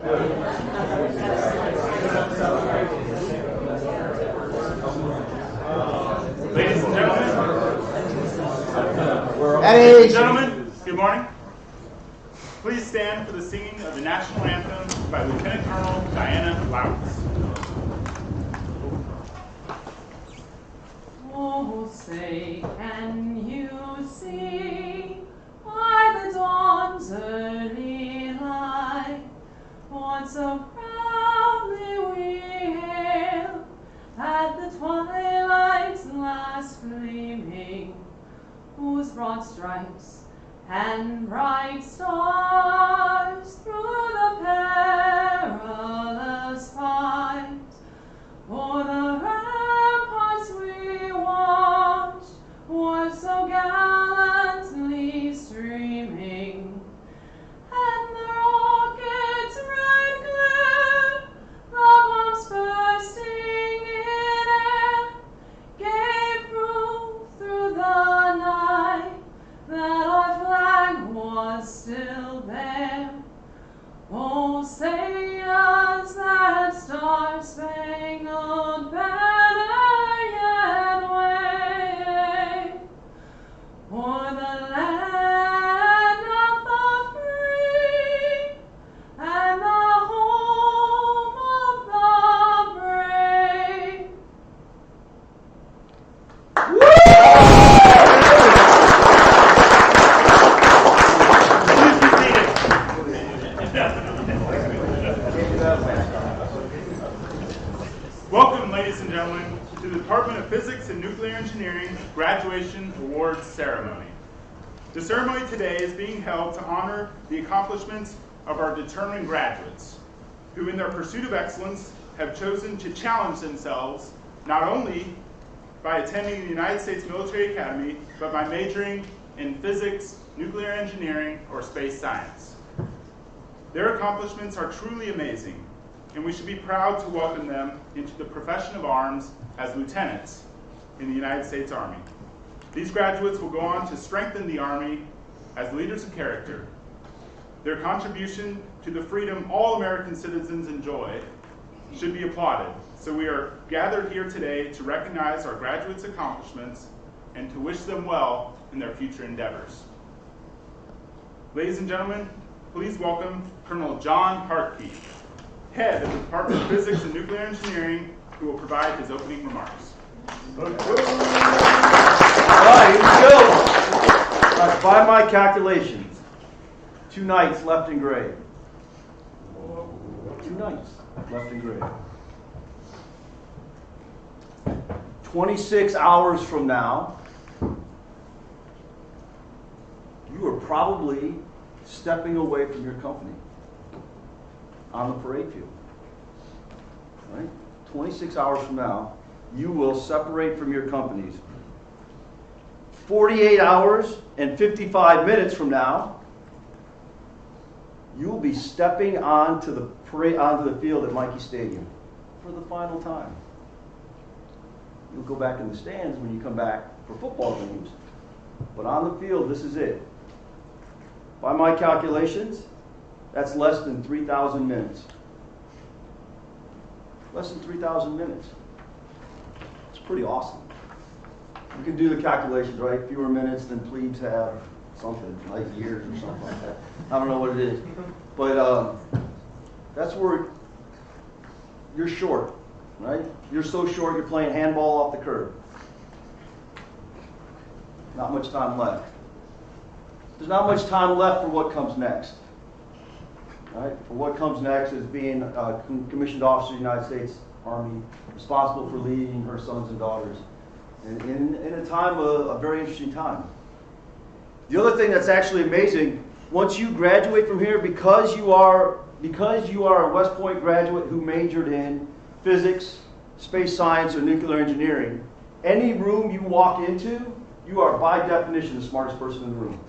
Ladies and gentlemen, good morning. Please stand for the singing of the national anthem by Lieutenant Colonel Dianna Laux. Oh, say, can you see by the dawn's early light what so proudly we hailed at the twilight's last gleaming, whose broad stripes and bright stars through the perilous fight o'er the ramparts we watched were so gallantly streaming, and the rocket's red glare, the bombs bursting in air, gave proof through the night that our flag was still there. Oh, say does that star-spangled banner yet wave o'er the land of the free and the home of the brave? Welcome, ladies and gentlemen, to the Department of Physics and Nuclear Engineering Graduation Awards Ceremony. The ceremony today is being held to honor the accomplishments of our determined graduates, who in their pursuit of excellence have chosen to challenge themselves not only by attending the United States Military Academy, but by majoring in physics, nuclear engineering, or space science. Their accomplishments are truly amazing, and we should be proud to welcome them into the profession of arms as lieutenants in the United States Army. These graduates will go on to strengthen the Army as leaders of character. Their contribution to the freedom all American citizens enjoy should be applauded. So we are gathered here today to recognize our graduates' accomplishments and to wish them well in their future endeavors. Ladies and gentlemen, please welcome Colonel John Hartke, head of the Department of Physics and Nuclear Engineering, who will provide his opening remarks. All right, here we go. By my calculations, 2 nights left in grade. 2 nights left in grade. 26 hours from now, you are probably stepping away from your company on the parade field. Right? 26 hours from now, you will separate from your companies. 48 hours and 55 minutes from now, you will be stepping onto the field at Mikey Stadium for the final time. You'll go back in the stands when you come back for football games, but on the field, this is it. By my calculations, that's less than 3,000 minutes. Less than 3,000 minutes. It's pretty awesome. You can do the calculations, right? Fewer minutes than plebes have something, like years or something like that. I don't know what it is. But that's where you're short, right? You're so short you're playing handball off the curb. Not much time left. There's not much time left for what comes next. Right? For what comes next is being a commissioned officer of the United States Army, responsible for leading her sons and daughters, and in a time, a very interesting time. The other thing that's actually amazing, once you graduate from here, because you are a West Point graduate who majored in physics, space science, or nuclear engineering, any room you walk into, you are by definition the smartest person in the room.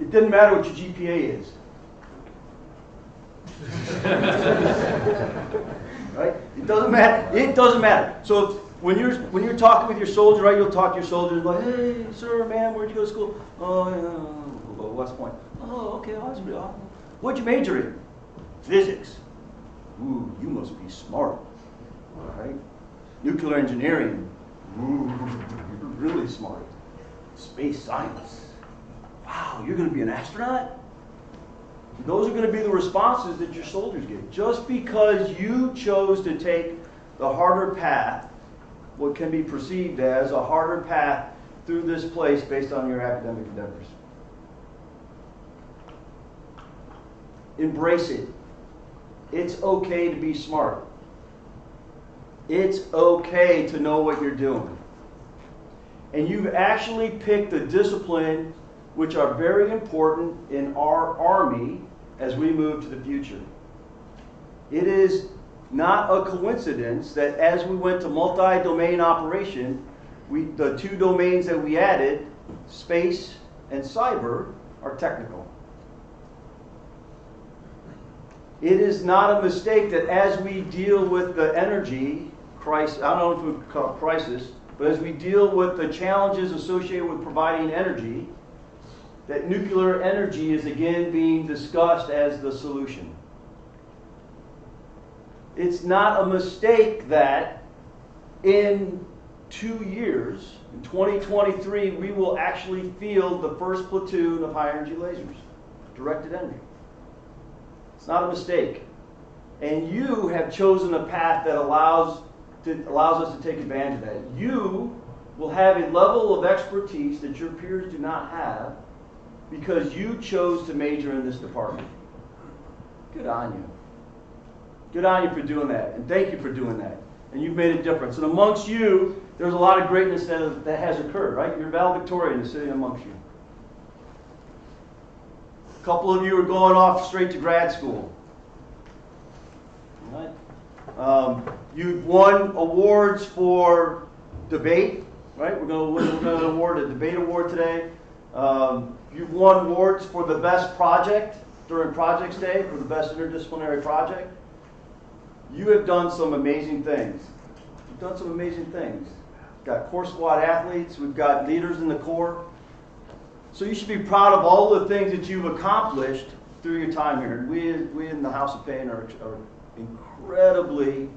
It doesn't matter what your GPA is. Right? It doesn't matter. It doesn't matter. So when you're talking with your soldier, right, you'll talk to your soldiers like, hey, sir, man, where'd you go to school? Oh, yeah, West Point. Oh, okay, oh, that's pretty awesome. What'd you major in? Physics. Ooh, you must be smart. All right. Nuclear engineering. Ooh, you're really smart. Space science. Wow, you're going to be an astronaut? Those are going to be the responses that your soldiers get. Just because you chose to take the harder path, what can be perceived as a harder path through this place based on your academic endeavors. Embrace it. It's okay to be smart. It's okay to know what you're doing. And you've actually picked the discipline which are very important in our Army as we move to the future. It is not a coincidence that as we went to multi-domain operation, the two domains that we added, space and cyber, are technical. It is not a mistake that as we deal with the energy crisis, I don't know if we would call it crisis, but as we deal with the challenges associated with providing energy, that nuclear energy is again being discussed as the solution. It's not a mistake that in 2 years, in 2023, we will actually field the first platoon of high energy lasers, directed energy. It's not a mistake. And you have chosen a path that allows us to take advantage of that. You will have a level of expertise that your peers do not have because you chose to major in this department. Good on you. Good on you for doing that, and thank you for doing that. And you've made a difference. And amongst you, there's a lot of greatness that has occurred, right? You're valedictorian is sitting amongst you. A couple of you are going off straight to grad school. All right? You've won awards for debate, right? We're going to award a debate award today. You've won awards for the best project during Projects Day, for the best interdisciplinary project. You have done some amazing things. You've done some amazing things. We've got Corps Squad athletes. We've got leaders in the Corps. So you should be proud of all the things that you've accomplished through your time here. And we in the House of PaNE are incredibly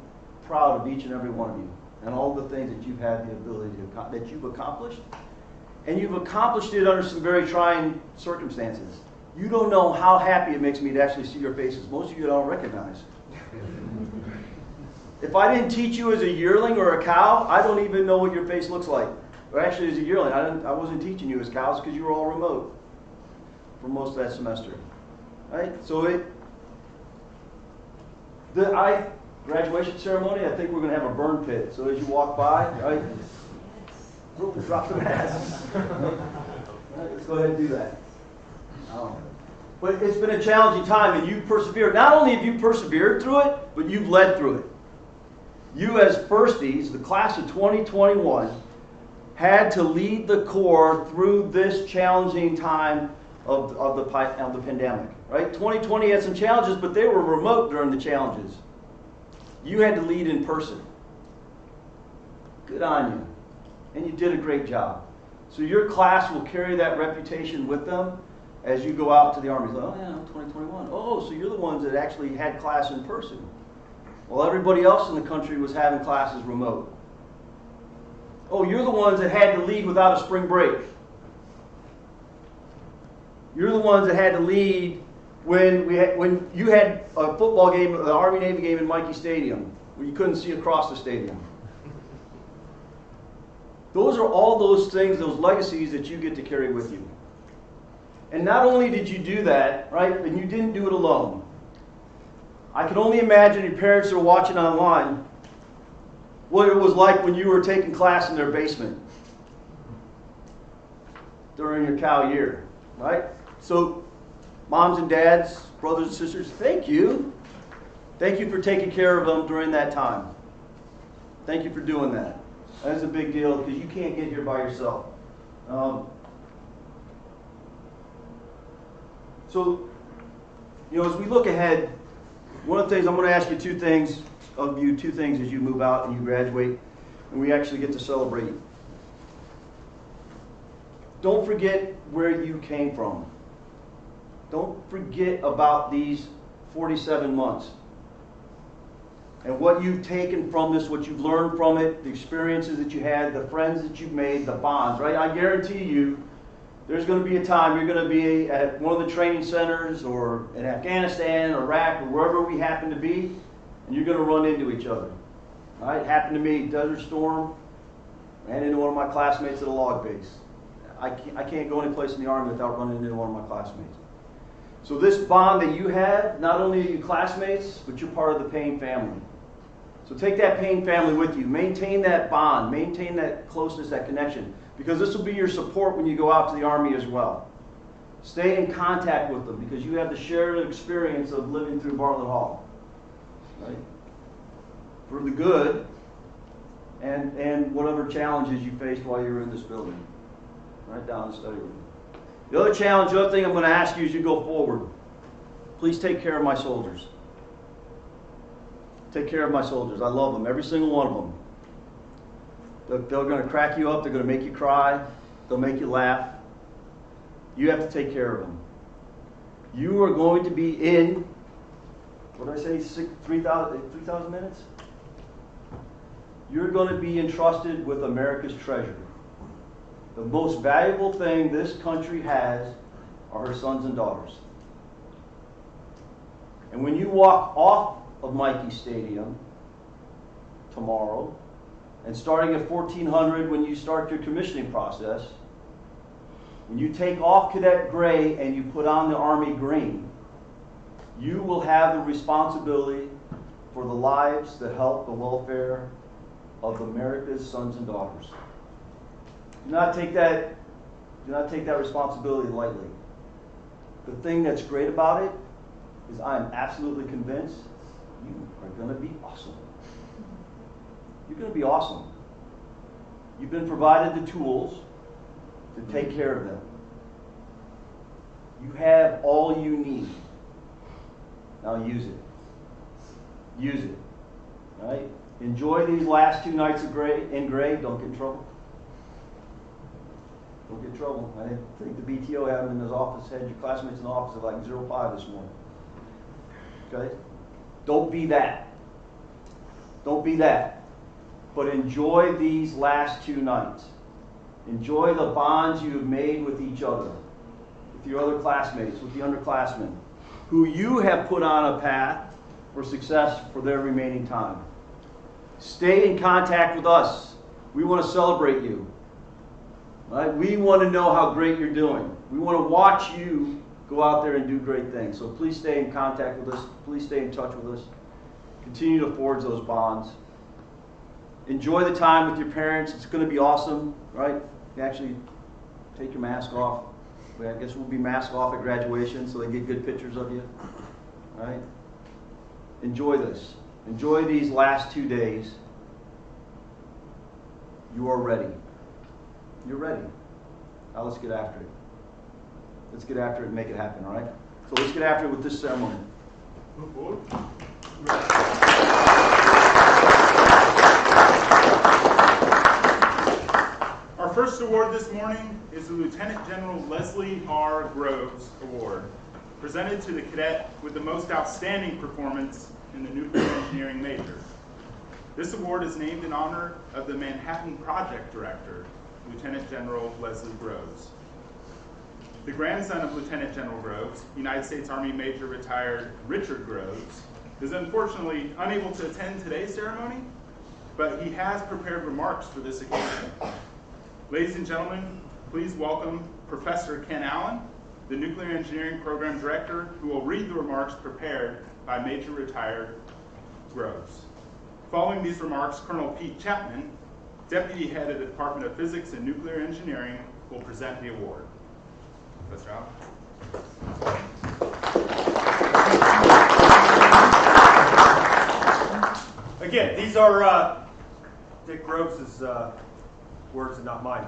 proud of each and every one of you and all the things that you've had the ability to that you've accomplished. And you've accomplished it under some very trying circumstances. You don't know how happy it makes me to actually see your faces. Most of you I don't recognize. If I didn't teach you as a yearling or a cow, I don't even know what your face looks like. Or actually, as a yearling, I wasn't teaching you as cows because you were all remote for most of that semester. Right? So graduation ceremony, I think we're going to have a burn pit. So as you walk by, right? Drop the mask. Right, let's go ahead and do that. But it's been a challenging time, and you've persevered. Not only have you persevered through it, but you've led through it. You as firsties, the class of 2021, had to lead the Corps through this challenging time of the pandemic. Right? 2020 had some challenges, but they were remote during the challenges. You had to lead in person. Good on you. And you did a great job. So your class will carry that reputation with them as you go out to the Army. Oh yeah, I'm 2021. Oh, so you're the ones that actually had class in person. Well, everybody else in the country was having classes remote. Oh, you're the ones that had to lead without a spring break. You're the ones that had to lead when you had a football game, an Army-Navy game in Mikey Stadium, where you couldn't see across the stadium. Those are all those things, those legacies that you get to carry with you. And not only did you do that, right, and you didn't do it alone. I can only imagine your parents are watching online what it was like when you were taking class in their basement during your cow year, right? So, moms and dads, brothers and sisters, thank you. Thank you for taking care of them during that time. Thank you for doing that. That's a big deal because you can't get here by yourself. So, as we look ahead, one of the things I'm going to ask you two things as you move out and you graduate, and we actually get to celebrate. Don't forget where you came from. Don't forget about these 47 months. And what you've taken from this, what you've learned from it, the experiences that you had, the friends that you've made, the bonds, right? I guarantee you, there's going to be a time you're going to be at one of the training centers or in Afghanistan or Iraq or wherever we happen to be, and you're going to run into each other. All right? It happened to me, Desert Storm, ran into one of my classmates at a log base. I can't go any place in the Army without running into one of my classmates. So this bond that you have, not only are you classmates, but you're part of the PaNE family. So take that PaNE family with you. Maintain that bond. Maintain that closeness, that connection. Because this will be your support when you go out to the Army as well. Stay in contact with them because you have the shared experience of living through Bartlett Hall. Right? For the good and whatever challenges you faced while you were in this building. Right down the study room. The other challenge, the other thing I'm going to ask you as you go forward, please take care of my soldiers. Take care of my soldiers. I love them, every single one of them. They're going to crack you up. They're going to make you cry. They'll make you laugh. You have to take care of them. You are going to be in, what did I say, 3,000 minutes? You're going to be entrusted with America's treasure. The most valuable thing this country has are her sons and daughters. And when you walk off of Mikey Stadium tomorrow, and starting at 1400 when you start your commissioning process, when you take off Cadet Gray and you put on the Army Green, you will have the responsibility for the lives, the health, the welfare of America's sons and daughters. Do not take that responsibility lightly. The thing that's great about it is I am absolutely convinced you are going to be awesome. You're going to be awesome. You've been provided the tools to take care of them. You have all you need. Now use it. Use it. All right? Enjoy these last 2 nights in Gray. Don't get in trouble. Don't get in trouble. I didn't think the BTO had him in his office, had your classmates in the office at like 05 this morning. Okay? Don't be that. Don't be that. But enjoy these last 2 nights. Enjoy the bonds you have made with each other, with your other classmates, with the underclassmen, who you have put on a path for success for their remaining time. Stay in contact with us. We want to celebrate you. Right? We want to know how great you're doing. We want to watch you go out there and do great things. So please stay in contact with us. Please stay in touch with us. Continue to forge those bonds. Enjoy the time with your parents. It's going to be awesome, right? You actually take your mask off. I guess we'll be mask off at graduation so they get good pictures of you, right? Enjoy this. Enjoy these last 2 days. You are ready. You're ready. Now let's get after it. Let's get after it and make it happen, all right? So let's get after it with this ceremony. Move forward. Our first award this morning is the Lieutenant General Leslie R. Groves Award, presented to the cadet with the most outstanding performance in the nuclear engineering major. This award is named in honor of the Manhattan Project Director, Lieutenant General Leslie Groves. The grandson of Lieutenant General Groves, United States Army Major retired Richard Groves, is unfortunately unable to attend today's ceremony, but he has prepared remarks for this occasion. Ladies and gentlemen, please welcome Professor Ken Allen, the Nuclear Engineering Program Director, who will read the remarks prepared by Major retired Groves. Following these remarks, Colonel Pete Chapman, Deputy Head of the Department of Physics and Nuclear Engineering, will present the award. Professor Allen. Again, these are Dick Groves' words and not mine.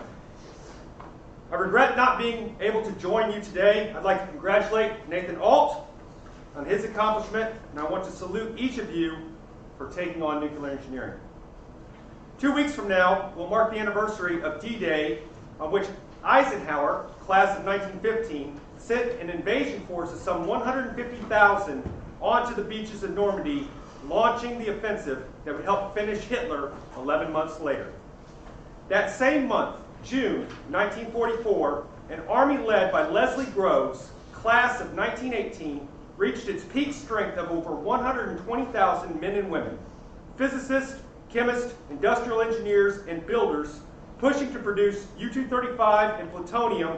I regret not being able to join you today. I'd like to congratulate Nathan Alt on his accomplishment, and I want to salute each of you for taking on nuclear engineering. 2 weeks from now will mark the anniversary of D-Day, on which Eisenhower, class of 1915, sent an invasion force of some 150,000 onto the beaches of Normandy, launching the offensive that would help finish Hitler 11 months later. That same month, June 1944, an army led by Leslie Groves, class of 1918, reached its peak strength of over 120,000 men and women, physicists, chemists, industrial engineers, and builders, pushing to produce U-235 and plutonium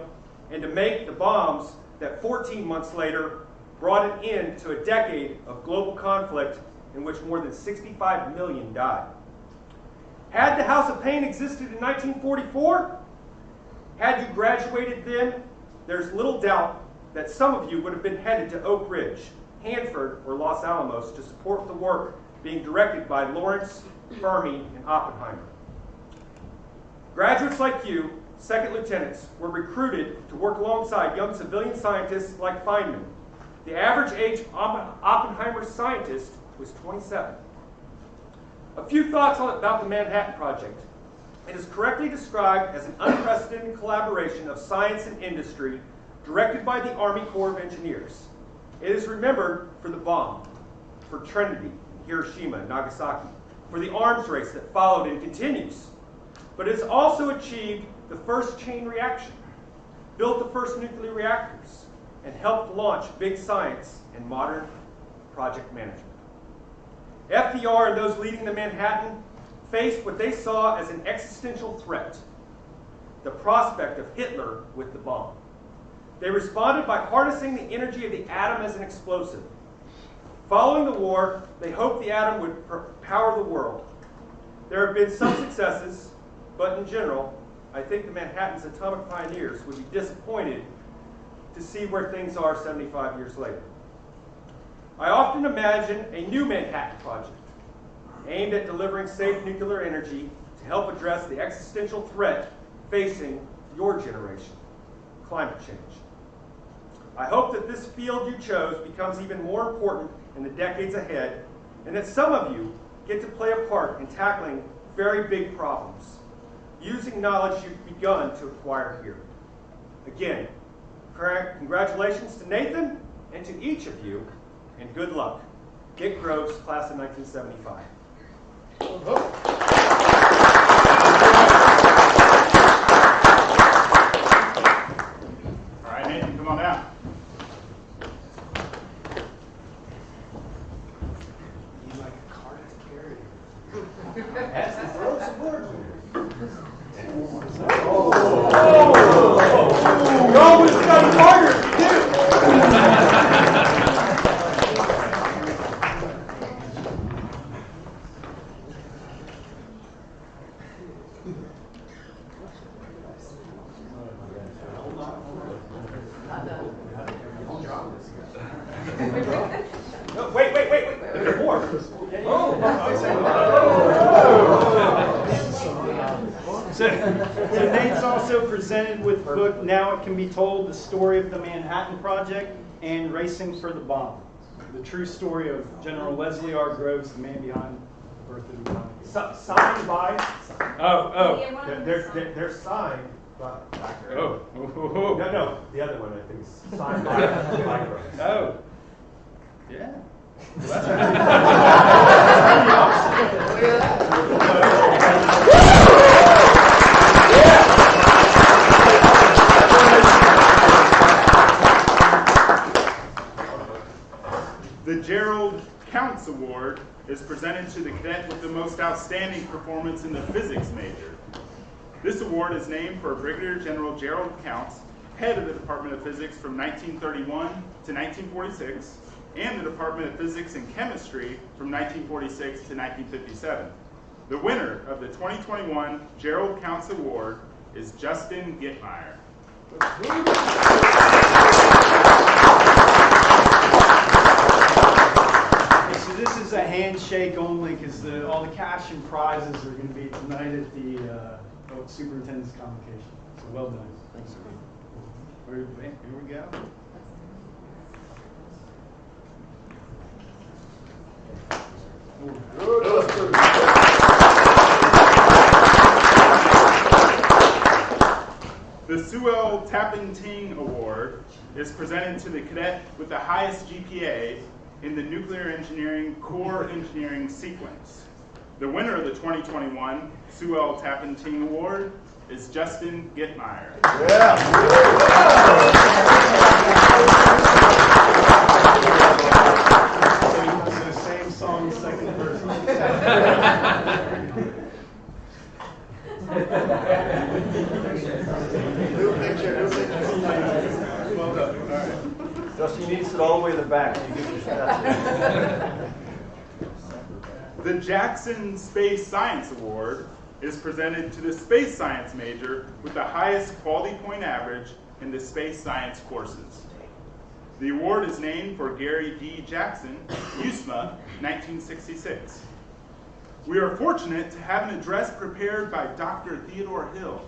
and to make the bombs that 14 months later brought an end to a decade of global conflict in which more than 65 million died. Had the House of PaNE existed in 1944, had you graduated then, there's little doubt that some of you would have been headed to Oak Ridge, Hanford, or Los Alamos to support the work being directed by Lawrence, Fermi, and Oppenheimer. Graduates like you, second lieutenants, were recruited to work alongside young civilian scientists like Feynman. The average age of Oppenheimer's scientist was 27. A few thoughts about the Manhattan Project. It is correctly described as an unprecedented collaboration of science and industry directed by the Army Corps of Engineers. It is remembered for the bomb, for Trinity, Hiroshima, and Nagasaki, for the arms race that followed and continues. But it has also achieved the first chain reaction, built the first nuclear reactors, and helped launch big science and modern project management. FDR and those leading the Manhattan faced what they saw as an existential threat, the prospect of Hitler with the bomb. They responded by harnessing the energy of the atom as an explosive. Following the war, they hoped the atom would power the world. There have been some successes, but in general, I think the Manhattan's atomic pioneers would be disappointed to see where things are 75 years later. I often imagine a new Manhattan Project aimed at delivering safe nuclear energy to help address the existential threat facing your generation, climate change. I hope that this field you chose becomes even more important in the decades ahead, and that some of you get to play a part in tackling very big problems, using knowledge you've begun to acquire here. Again, congratulations to Nathan and to each of you, and good luck. Dick Groves, class of 1975. All right, Nathan, come on down. You like a cart to carry. That's the Groves Award. You always got harder if you do. No, wait. There's more. So Nate's also presented with the book, Now It Can Be Told, the story of the Manhattan Project and Racing for the Bomb. The true story of General Leslie R. Groves, the man behind the birth of the bomb. Signed by. They're signed by. Oh. No, the other one I think is signed by Groves. Oh. Yeah. The Gerald Counts Award is presented to the cadet with the most outstanding performance in the physics major. This award is named for Brigadier General Gerald Counts, head of the Department of Physics from 1931 to 1946, and the Department of Physics and Chemistry from 1946 to 1957. The winner of the 2021 Gerald Counts Award is Justin Gitmeyer. So this is a handshake only because all the cash and prizes are going to be tonight at the superintendent's convocation. So well done. Thanks, sir. Here we go. The The Sewell Tappan-Ting Award is presented to the cadet with the highest GPA in the nuclear engineering core engineering sequence. The winner of the 2021 Sewell Tappan-Ting Award is Justin Gittmeyer. The same song, second verse. Well done. All right. Justin, you need to sit all the way in the back so you get your stats. The Jackson Space Science Award is presented to the space science major with the highest quality point average in the space science courses. The award is named for Gary D. Jackson, USMA, 1966. We are fortunate to have an address prepared by Dr. Theodore Hill,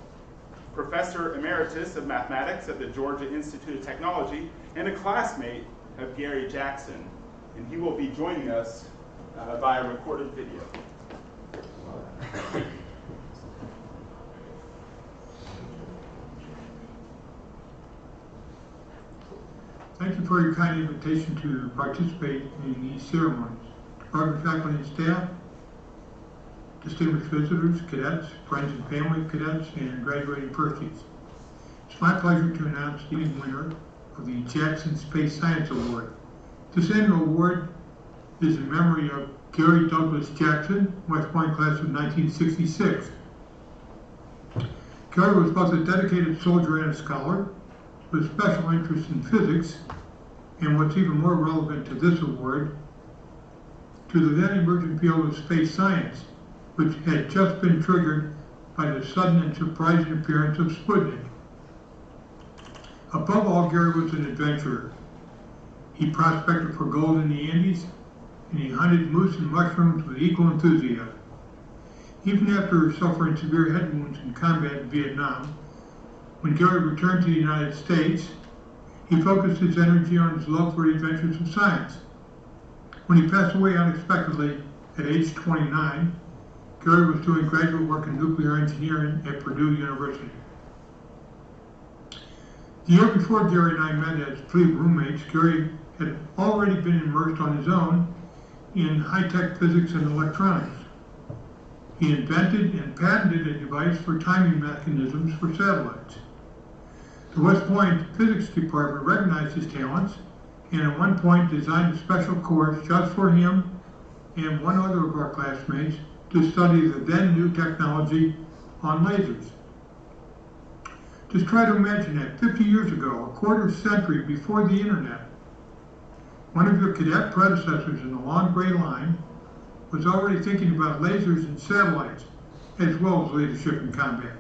Professor Emeritus of Mathematics at the Georgia Institute of Technology and a classmate of Gary Jackson. And he will be joining us via recorded video. Thank you for your kind invitation to participate in these ceremonies. Department faculty and staff, distinguished visitors, cadets, friends and family of cadets, and graduating firsties. It's my pleasure to announce the winner of the Jackson Space Science Award. This annual award is in memory of Gary Douglas Jackson, West Point class of 1966. Gary was both a dedicated soldier and a scholar, with special interest in physics, and what's even more relevant to this award, to the then emerging field of space science, which had just been triggered by the sudden and surprising appearance of Sputnik. Above all, Gary was an adventurer. He prospected for gold in the Andes, and he hunted moose and mushrooms with equal enthusiasm. Even after suffering severe head wounds in combat in Vietnam, when Gary returned to the United States, he focused his energy on his love for the adventures of science. When he passed away unexpectedly at age 29, Gary was doing graduate work in nuclear engineering at Purdue University. The year before Gary and I met as plebe roommates, Gary had already been immersed on his own in high-tech physics and electronics. He invented and patented a device for timing mechanisms for satellites. The West Point Physics Department recognized his talents and at one point designed a special course just for him and one other of our classmates to study the then new technology on lasers. Just try to imagine that 50 years ago, a quarter century before the internet, one of your cadet predecessors in the long gray line was already thinking about lasers and satellites as well as leadership in combat.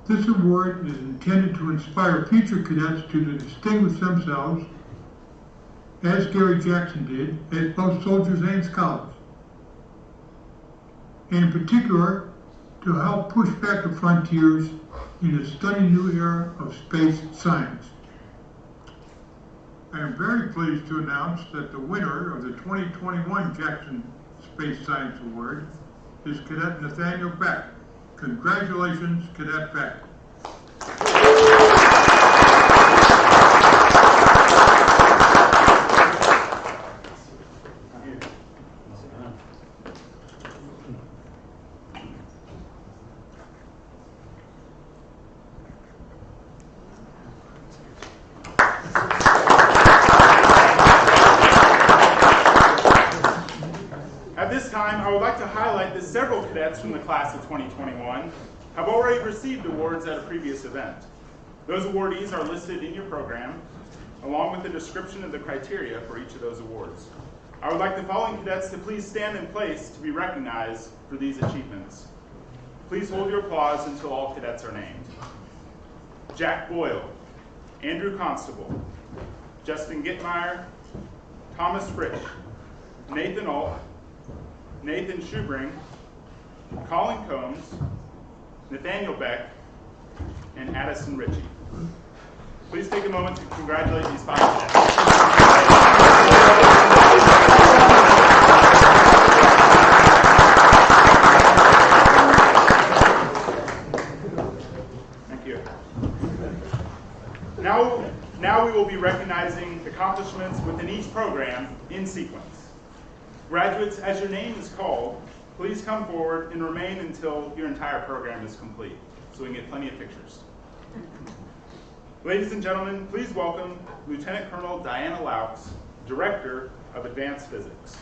This award is intended to inspire future cadets to distinguish themselves, as Gary Jackson did, as both soldiers and scholars, and in particular, to help push back the frontiers in a stunning new era of space science. I am very pleased to announce that the winner of the 2021 Jackson Space Science Award is Cadet Nathaniel Beck. Congratulations, Cadet Beck. I would like to highlight that several cadets from the class of 2021 have already received awards at a previous event. Those awardees are listed in your program, along with a description of the criteria for each of those awards. I would like the following cadets to please stand in place to be recognized for these achievements. Please hold your applause until all cadets are named. Jack Boyle, Andrew Constable, Justin Gittmeyer, Thomas Frisch, Nathan Alt, Nathan Schubring, Colin Combs, Nathaniel Beck, and Addison Ritchie. Please take a moment to congratulate these five cadets. Thank you. Now we will be recognizing accomplishments within each program in sequence. Graduates, as your name is called, please come forward and remain until your entire program is complete, so we can get plenty of pictures. Ladies and gentlemen, please welcome Lieutenant Colonel Dianna Laux, Director of Advanced Physics.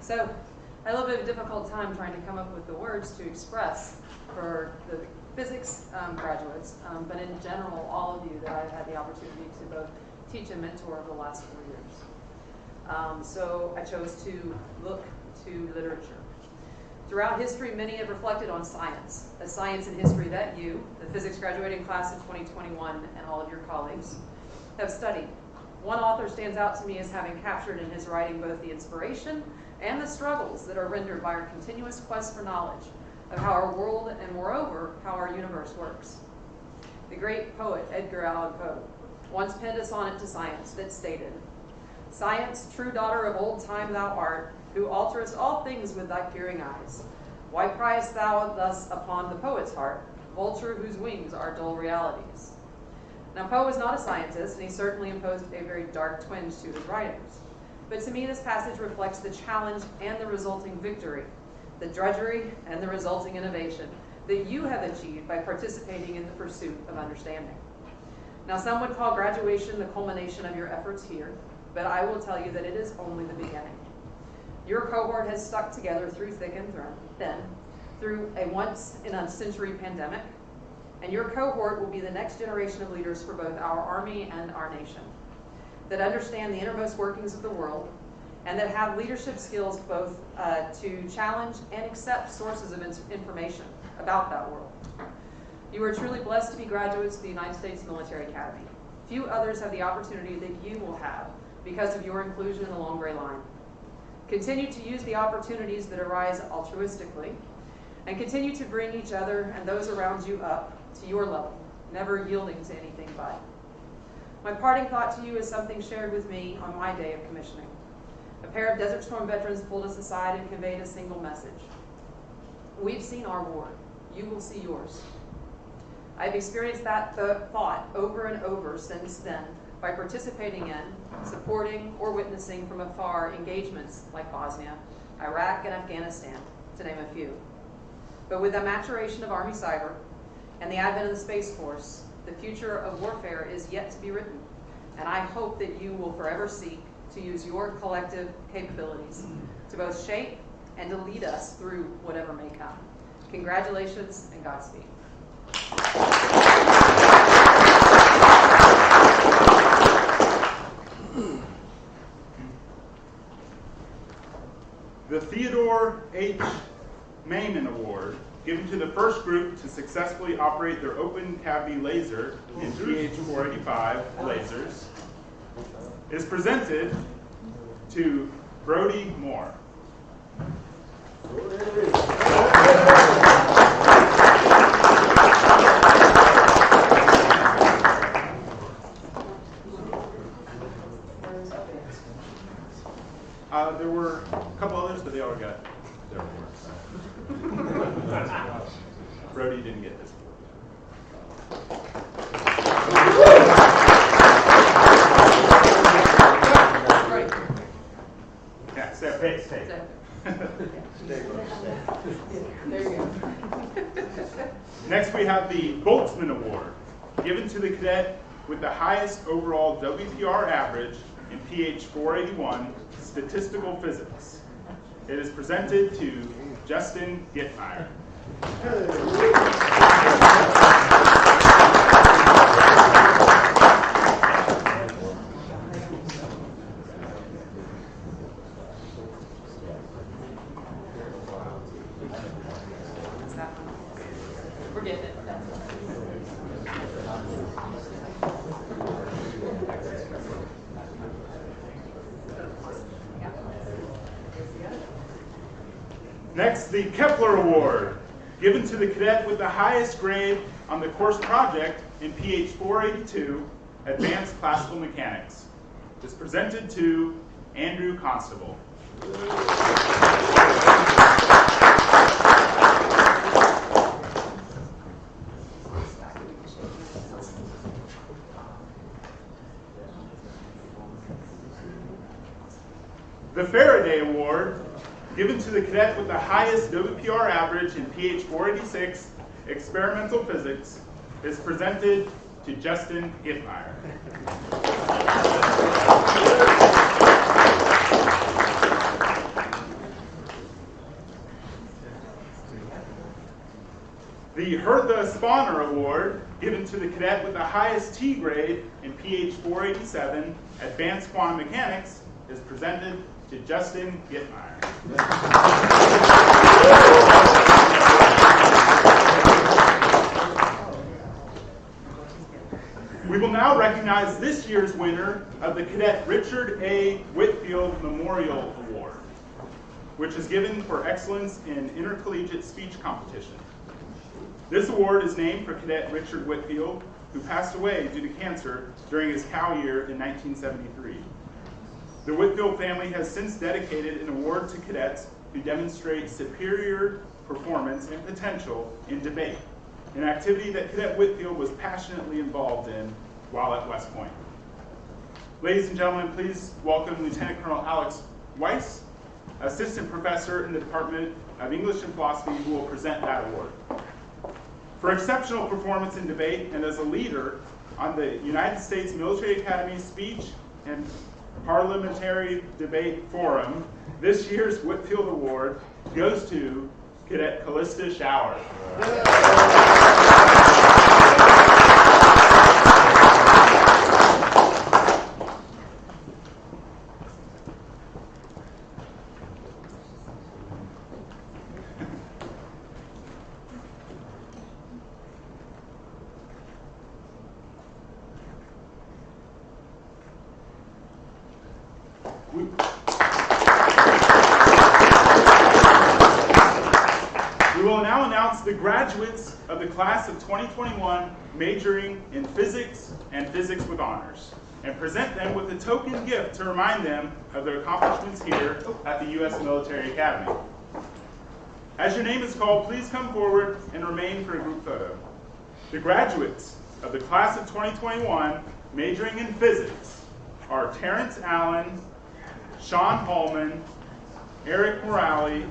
So I had a little bit of a difficult time trying to come up with the words to express for the physics graduates, but in general, all of you that I've had the opportunity to both teach and mentor over the last 4 years. So I chose to look to literature. Throughout history, many have reflected on science, a science and history that you, the physics graduating class of 2021, and all of your colleagues, have studied. One author stands out to me as having captured in his writing both the inspiration and the struggles that are rendered by our continuous quest for knowledge of how our world and, moreover, how our universe works. The great poet Edgar Allan Poe once penned a sonnet to science that stated, "Science, true daughter of old time thou art, who alterest all things with thy peering eyes. Why priest thou thus upon the poet's heart, vulture whose wings are dull realities?" Now, Poe was not a scientist, and he certainly imposed a very dark twinge to his writings. But to me, this passage reflects the challenge and the resulting victory, the drudgery and the resulting innovation that you have achieved by participating in the pursuit of understanding. Now, some would call graduation the culmination of your efforts here, but I will tell you that it is only the beginning. Your cohort has stuck together through thick and thin, through a once-in-a-century pandemic, and your cohort will be the next generation of leaders for both our Army and our nation, that understand the innermost workings of the world, and that have leadership skills both to challenge and accept sources of information about that world. You are truly blessed to be graduates of the United States Military Academy. Few others have the opportunity that you will have because of your inclusion in the Long Gray Line. Continue to use the opportunities that arise altruistically, and continue to bring each other and those around you up to your level, never yielding to anything but. My parting thought to you is something shared with me on my day of commissioning. A pair of Desert Storm veterans pulled us aside and conveyed a single message. We've seen our war. You will see yours. I've experienced that thought over and over since then by participating in, supporting, or witnessing from afar engagements like Bosnia, Iraq, and Afghanistan, to name a few. But with the maturation of Army Cyber and the advent of the Space Force, the future of warfare is yet to be written, and I hope that you will forever seek to use your collective capabilities to both shape and to lead us through whatever may come. Congratulations and Godspeed. The Theodore H. Maiman Award, given to the first group to successfully operate their open cavity laser in PH-485 lasers, is presented to Brody Moore. There were a couple others, but they all got their awards. Brody didn't get this award. Yeah, stay. There you go. Next, we have the Boltzmann Award, given to the cadet with the highest overall WPR average in PH-481 statistical physics. It is presented to Justin Gittmeyer. We're getting it. Next, the Kepler Award, given to the cadet with the highest grade on the course project in PH-482, Advanced Classical Mechanics. is presented to Andrew Constable. The Faraday Award, given to the cadet with the highest WPR average in PH 486 experimental physics, is presented to Justin Gittmeyer. The Hertha Spawner Award, given to the cadet with the highest T grade in PH 487 Advanced Quantum Mechanics, is presented to Justin Gittmeyer. We will now recognize this year's winner of the Cadet Richard A. Whitfield Memorial Award, which is given for excellence in intercollegiate speech competition. This award is named for Cadet Richard Whitfield, who passed away due to cancer during his Cal year in 1973. The Whitfield family has since dedicated an award to cadets who demonstrate superior performance and potential in debate, an activity that Cadet Whitfield was passionately involved in while at West Point. Ladies and gentlemen, please welcome Lieutenant Colonel Alex Weiss, Assistant Professor in the Department of English and Philosophy, who will present that award. For exceptional performance in debate and as a leader on the United States Military Academy Speech and Parliamentary Debate Forum, this year's Whitfield Award goes to Cadet Callista Shower. We will now announce the graduates of the class of 2021 majoring in physics and physics with honors, and present them with a token gift to remind them of their accomplishments here at the U.S. Military Academy. As your name is called, please come forward and remain for a group photo. The graduates of the class of 2021 majoring in physics are Terrence Allen, Sean Hallman, Eric Morale,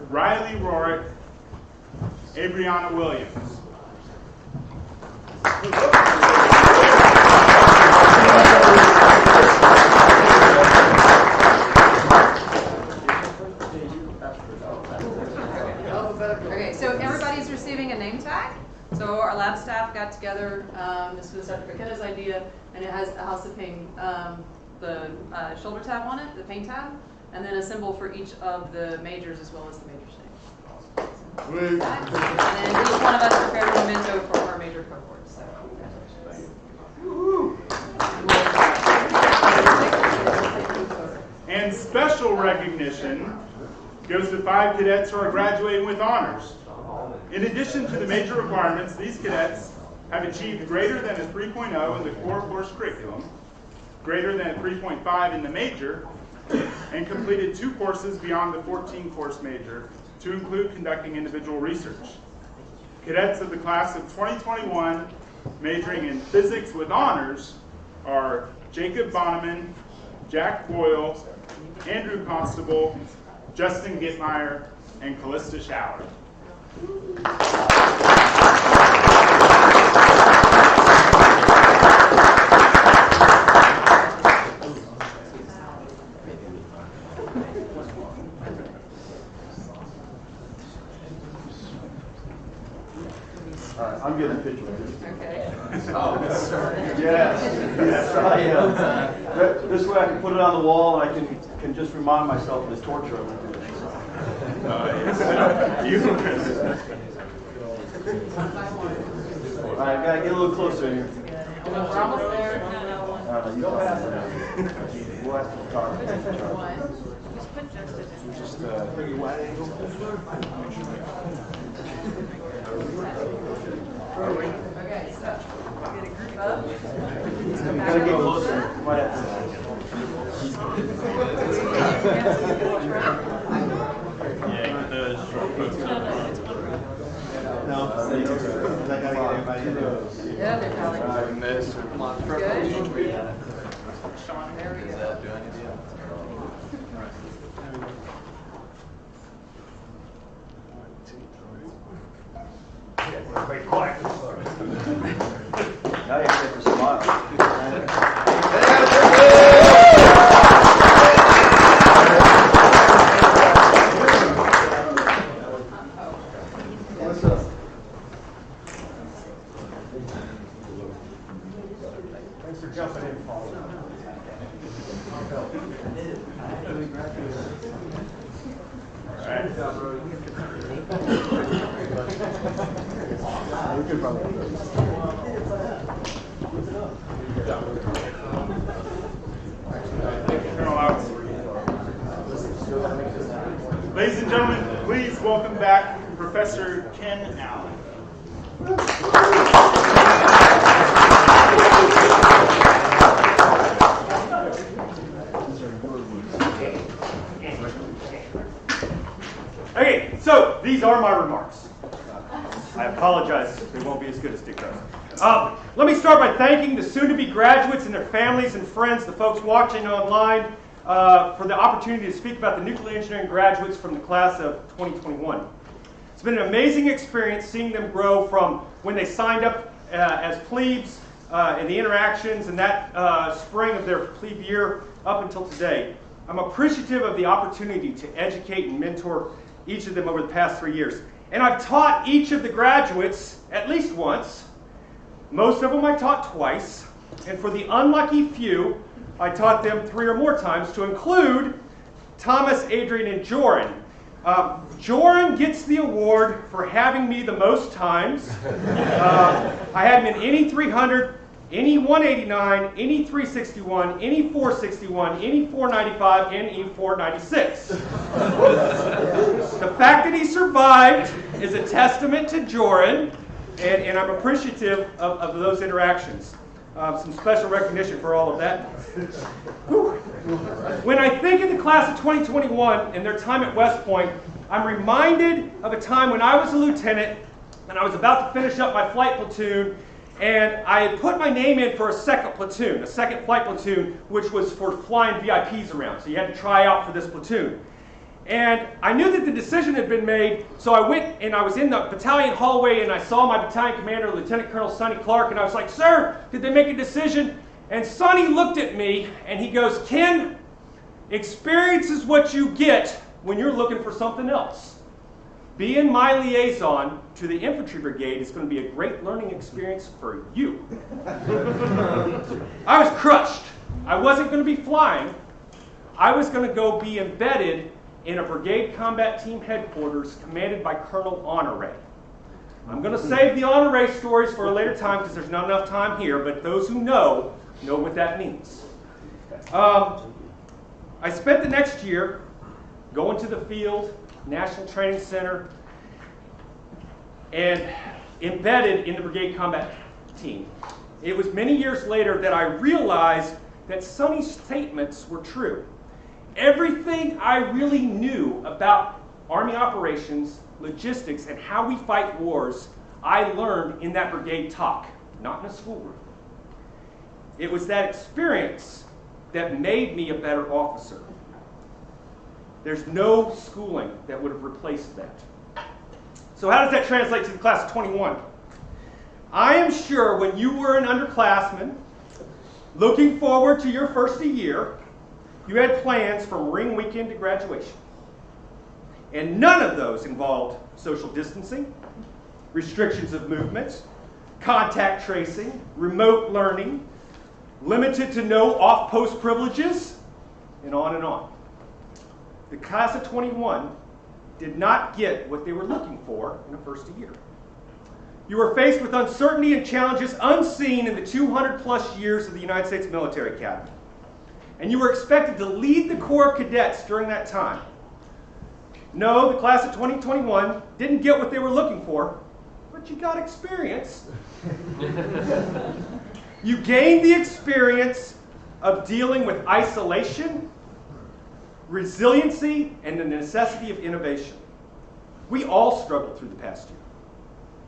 Riley Rorick, Abriana Williams. Okay, so everybody's receiving a name tag. So our lab staff got together. This was Dr. McKenna's idea, and it has a house of pain, the shoulder tab on it, the paint tab, and then a symbol for each of the majors as well as the major's name. And then each one of us prepared a memento for our major cohort. So And special recognition goes to 5 cadets who are graduating with honors. In addition to the major requirements, these cadets have achieved greater than a 3.0 in the core course curriculum, greater than a 3.5 in the major, and completed 2 courses beyond the 14-course major to include conducting individual research. Cadets of the class of 2021 majoring in physics with honors are Jacob Bonneman, Jack Boyle, Andrew Constable, Justin Gittmeyer, and Callista Shower. I'm getting a picture of this. okay. Oh, yes, I am. This way I can put it on the wall and I can just remind myself of this torture I went through. All right, gotta get a little closer here. We're almost there. We'll have to talk. Just pretty wide angle. Okay, so get a group up. Gotta get closer. Might have to. Yeah, the short coats. No, I gotta get everybody in there. Yeah, they're probably And this. good. There we go. Wait, quiet. Now you get to smile. Thanks for jumping in, Paul. Colonel Laux. Ladies and gentlemen, please welcome back Professor Ken Allen. Okay, so these are my remarks. I apologize, they won't be as good as Dick does. Let me start by thanking the soon-to-be graduates and their families and friends, the folks watching online, for the opportunity to speak about the nuclear engineering graduates from the class of 2021. It's been an amazing experience seeing them grow from when they signed up as plebes and the interactions and that spring of their plebe year up until today. I'm appreciative of the opportunity to educate and mentor each of them over the past 3 years. And I've taught each of the graduates at least once. Most of them I taught twice. And for the unlucky few, I taught them 3 or more times, to include Thomas, Adrian, and Joran. Joran gets the award for having me the most times. I had him in any 300, any 189, any 361, any 461, any 495, and any 496. The fact that he survived is a testament to Joran, and I'm appreciative of those interactions. Some special recognition for all of that. When I think of the class of 2021 and their time at West Point, I'm reminded of a time when I was a lieutenant and I was about to finish up my flight platoon, and I had put my name in for a second platoon, a second flight platoon, which was for flying VIPs around. So you had to try out for this platoon. And I knew that the decision had been made, so I went and I was in the battalion hallway and I saw my battalion commander, Lieutenant Colonel Sonny Clark, and I was like, "Sir, did they make a decision?" And Sonny looked at me and he goes, "Ken, experience is what you get when you're looking for something else. Being my liaison to the infantry brigade is going to be a great learning experience for you." I was crushed. I wasn't going to be flying. I was going to go be embedded in a brigade combat team headquarters commanded by Colonel Honore. I'm going to save the Honore stories for a later time because there's not enough time here, but those who know what that means. I spent the next year going to the field, National Training Center, and embedded in the brigade combat team. It was many years later that I realized that Sonny's statements were true. Everything I really knew about Army operations, logistics, and how we fight wars, I learned in that brigade talk, not in a schoolroom. It was that experience that made me a better officer. There's no schooling that would have replaced that. So how does that translate to the class of 21? I am sure when you were an underclassman, looking forward to your first year, you had plans from Marine Weekend to graduation. And none of those involved social distancing, restrictions of movement, contact tracing, remote learning, limited to no off-post privileges, and on and on. The class of 21 did not get what they were looking for in the first year. You were faced with uncertainty and challenges unseen in the 200-plus years of the United States Military Academy. And you were expected to lead the Corps of Cadets during that time. No, the class of 2021 didn't get what they were looking for, but you got experience. You gained the experience of dealing with isolation, resiliency, and the necessity of innovation. We all struggled through the past year.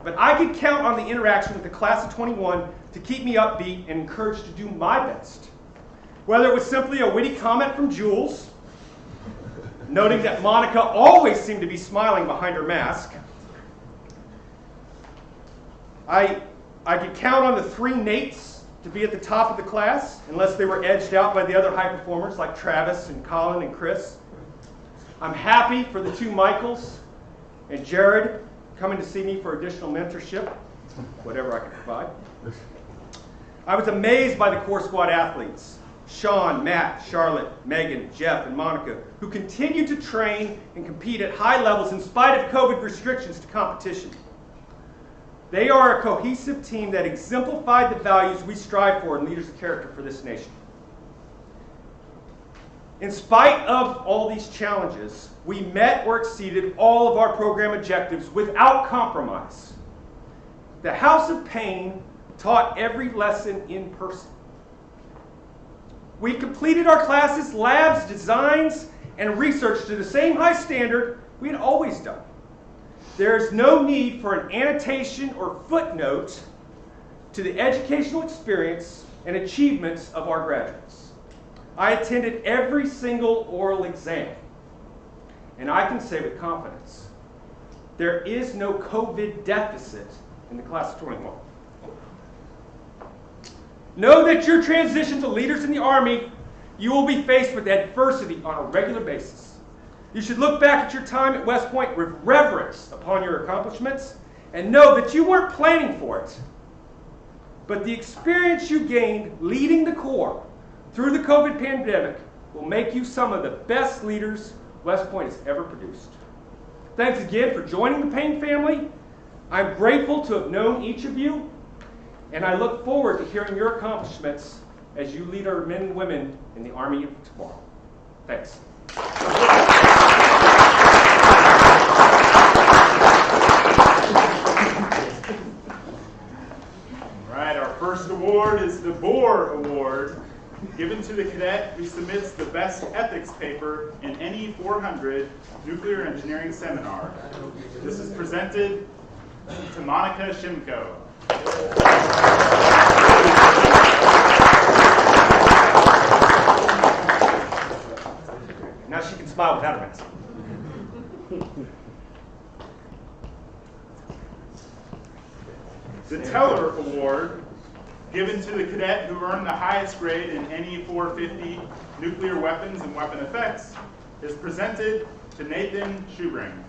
But I could count on the interaction with the class of 21 to keep me upbeat and encouraged to do my best. Whether it was simply a witty comment from Jules, noting that Monica always seemed to be smiling behind her mask, I could count on the 3 Nates to be at the top of the class, unless they were edged out by the other high performers like Travis and Colin and Chris. I'm happy for the 2 Michaels and Gerald coming to see me for additional mentorship, whatever I can provide. I was amazed by the core squad athletes, Sean, Matt, Charlotte, Megan, Jeff, and Monica, who continue to train and compete at high levels in spite of COVID restrictions to competition. They are a cohesive team that exemplified the values we strive for in leaders of character for this nation. In spite of all these challenges, we met or exceeded all of our program objectives without compromise. The House of PaNE taught every lesson in person. We completed our classes, labs, designs, and research to the same high standard we had always done. There is no need for an annotation or footnote to the educational experience and achievements of our graduates. I attended every single oral exam, and I can say with confidence, there is no COVID deficit in the class of 21. Know that your transition to leaders in the Army, you will be faced with adversity on a regular basis. You should look back at your time at West Point with reverence upon your accomplishments and know that you weren't planning for it. But the experience you gained leading the Corps through the COVID pandemic will make you some of the best leaders West Point has ever produced. Thanks again for joining the PaNE family. I'm grateful to have known each of you, and I look forward to hearing your accomplishments as you lead our men and women in the Army of tomorrow. Thanks. All right, our first award is the Boar Award, given to the cadet who submits the best ethics paper in any 400 nuclear engineering seminar. This is presented to Monica Shimko. Now she can smile without a mask. The Teller Award, given to the cadet who earned the highest grade in NE 450 nuclear weapons and weapon effects, is presented to Nathan Schubring.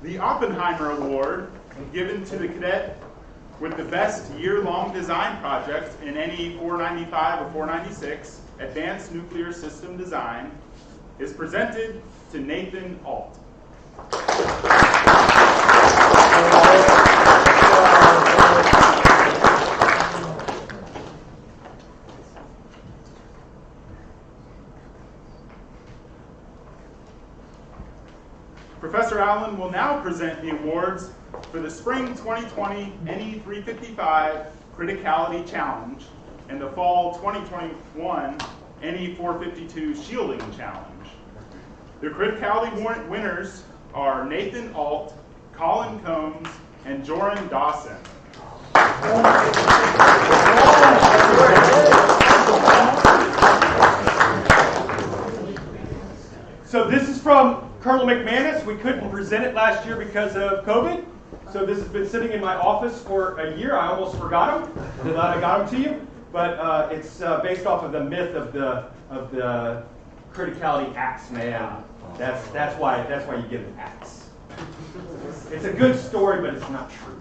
The Oppenheimer Award, given to the cadet with the best year-long design project in NE 495 or 496, Advanced Nuclear System Design, is presented to Nathan Alt. Professor Allen will now present the awards for the Spring 2020 NE 355 Criticality Challenge and the Fall 2021 NE 452 Shielding Challenge. The Criticality winners are Nathan Alt, Colin Combs, and Joran Dawson. So this is from Colonel McManus. We couldn't present it last year because of COVID. So this has been sitting in my office for a year. I almost forgot him. I'm glad I got him to you. But it's based off of the myth of the criticality axe man. That's why you get an axe. It's a good story, but it's not true.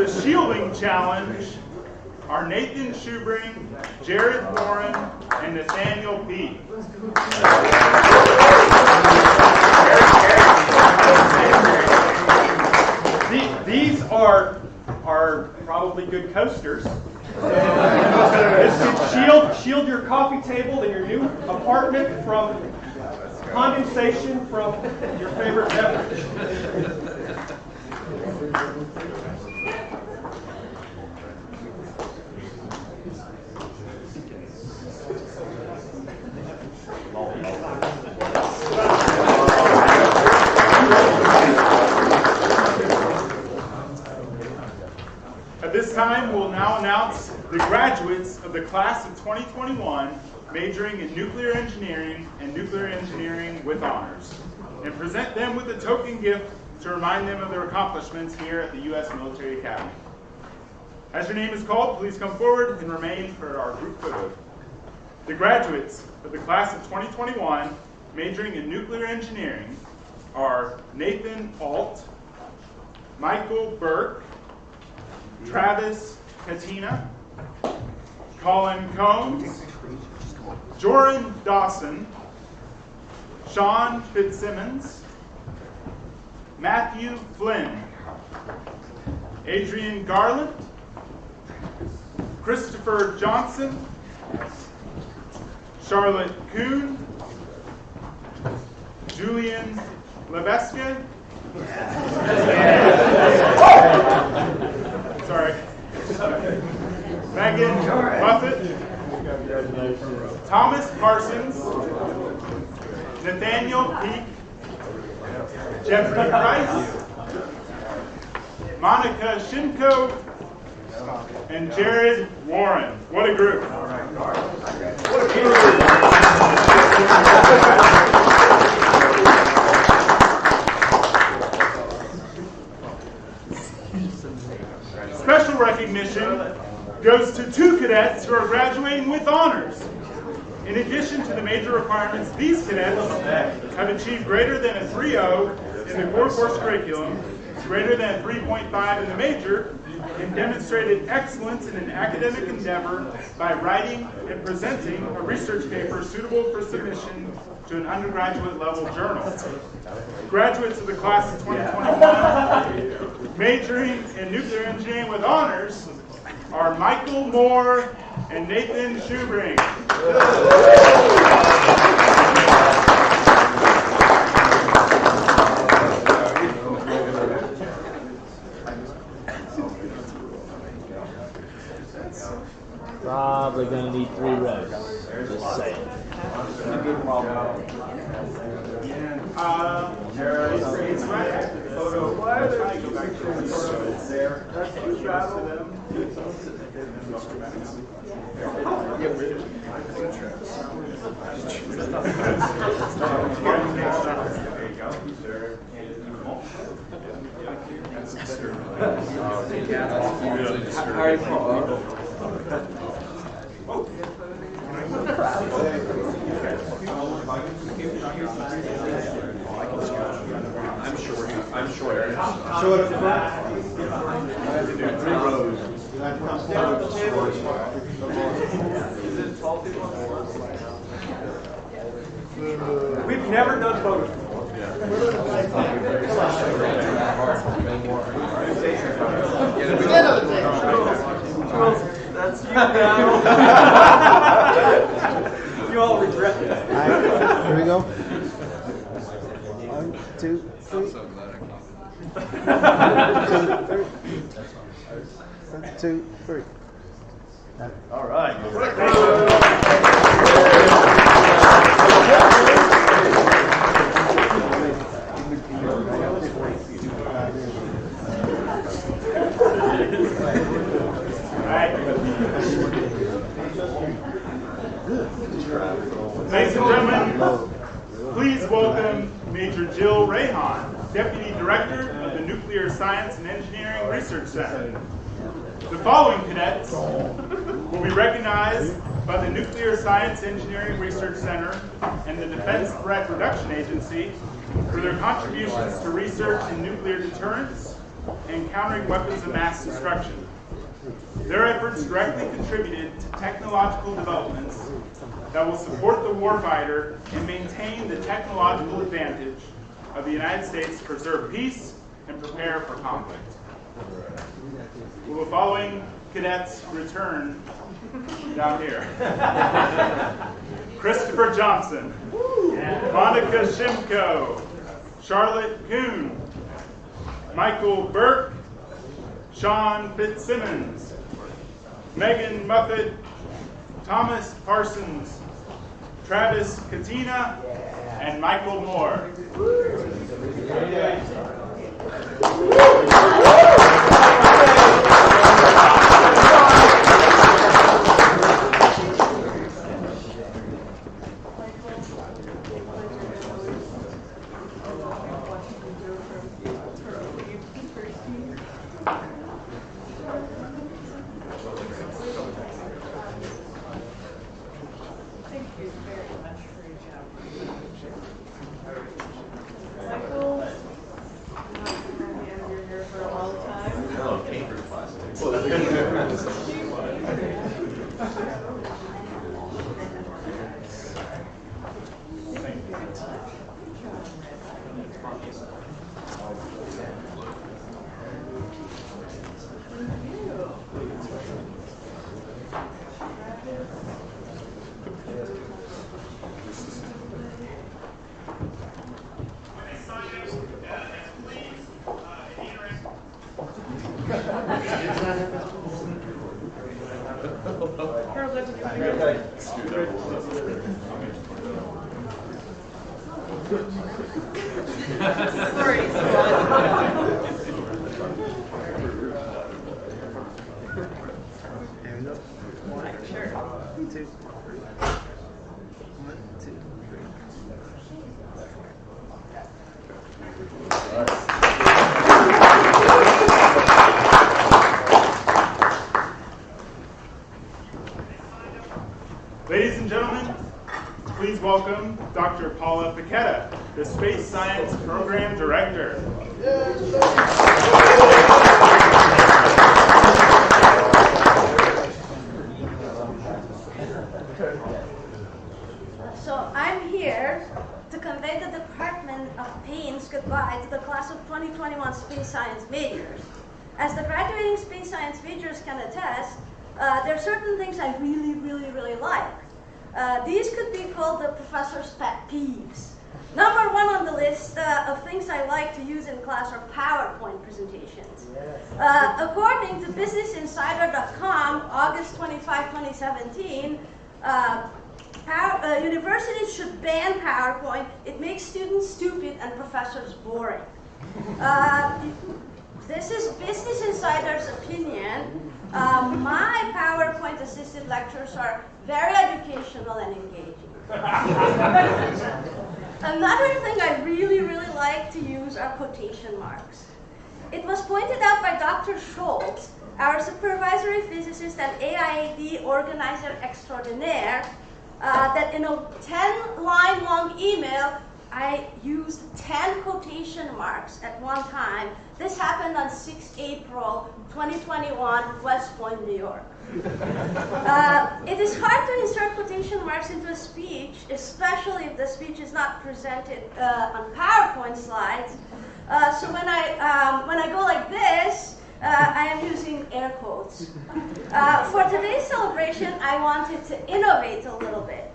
the shielding challenge are Nathan Schubring, Jared Warren, and Nathaniel P. These are probably good coasters. This should shield your coffee table in your new apartment from condensation from your favorite beverage. At this time, we'll now announce the graduates of the class of 2021 majoring in nuclear engineering and nuclear engineering with honors, and present them with a token gift to remind them of their accomplishments here at the U.S. Military Academy. As your name is called, please come forward and remain for our group photo. The graduates of the class of 2021 majoring in nuclear engineering are Nathan Alt, Michael Burke, Travis Katina, Colin Combs, Joran Dawson, Sean Fitzsimmons, Matthew Flynn, Adrian Garland, Christopher Johnson, Charlotte Kuhn, Julian Lebeske, sorry, Megan Buffett, Thomas Parsons, Nathaniel Peak, Jeffrey Price, Monica Shimko, and Jared Warren. What a group. Special recognition goes to 2 cadets who are graduating with honors. In addition to the major requirements, these cadets have achieved greater than a 3.0 in the core course curriculum, greater than a 3.5 in the major, and demonstrated excellence in an academic endeavor by writing and presenting a research paper suitable for submission to an undergraduate level journal. Graduates of the class of 2021 majoring in nuclear engineering with honors are Michael Moore and Nathan Schubring. Probably going to need 3 rows. Just saying. It's right. Photo. Go back to it's there. I'm short. Show it up front. We've never done photos before. That's you now. You all regret that. All right, here we go. 1, 2, 3. 1, 2, 3. All right. Ladies and gentlemen, please welcome Major Jill Rahan, Deputy Director of the Nuclear Science and Engineering Research Center. The following cadets will be recognized by the Nuclear Science Engineering Research Center and the Defense Threat Reduction Agency for their contributions to research in nuclear deterrence, and countering weapons of mass destruction. Their efforts directly contributed to technological developments that will support the warfighter and maintain the technological advantage of the United States to preserve peace and prepare for conflict. Will the following cadets return down here? Christopher Johnson, Monica Shimko, Charlotte Kuhn, Michael Burke, Sean Fitzsimmons, Megan Muffet, Thomas Parsons, Travis Katina, and Michael Moore. Ladies and gentlemen, please welcome Dr. Paula Paquetta, the Space Science Program Director. So I'm here to convey the Department of PaNE's goodbye to the class of 2021 Space Science majors. As the graduating Space Science majors can attest, there are certain things I really like. These could be called the professor's pet peeves. Number one on the list of things I like to use in class are PowerPoint presentations. According to BusinessInsider.com, August 25, 2017, universities should ban PowerPoint. It makes students stupid and professors boring. This is Business Insider's opinion. My PowerPoint-assisted lectures are very educational and engaging. Another thing I really like to use are quotation marks. It was pointed out by Dr. Schultz, our supervisory physicist and AIAD organizer extraordinaire, that in a 10-line long email, I used 10 quotation marks at one time. This happened on 6 April 2021, West Point, New York. It is hard to insert quotation marks into a speech, especially if the speech is not presented on PowerPoint slides. So when I go like this, I am using air quotes. For today's celebration, I wanted to innovate a little bit.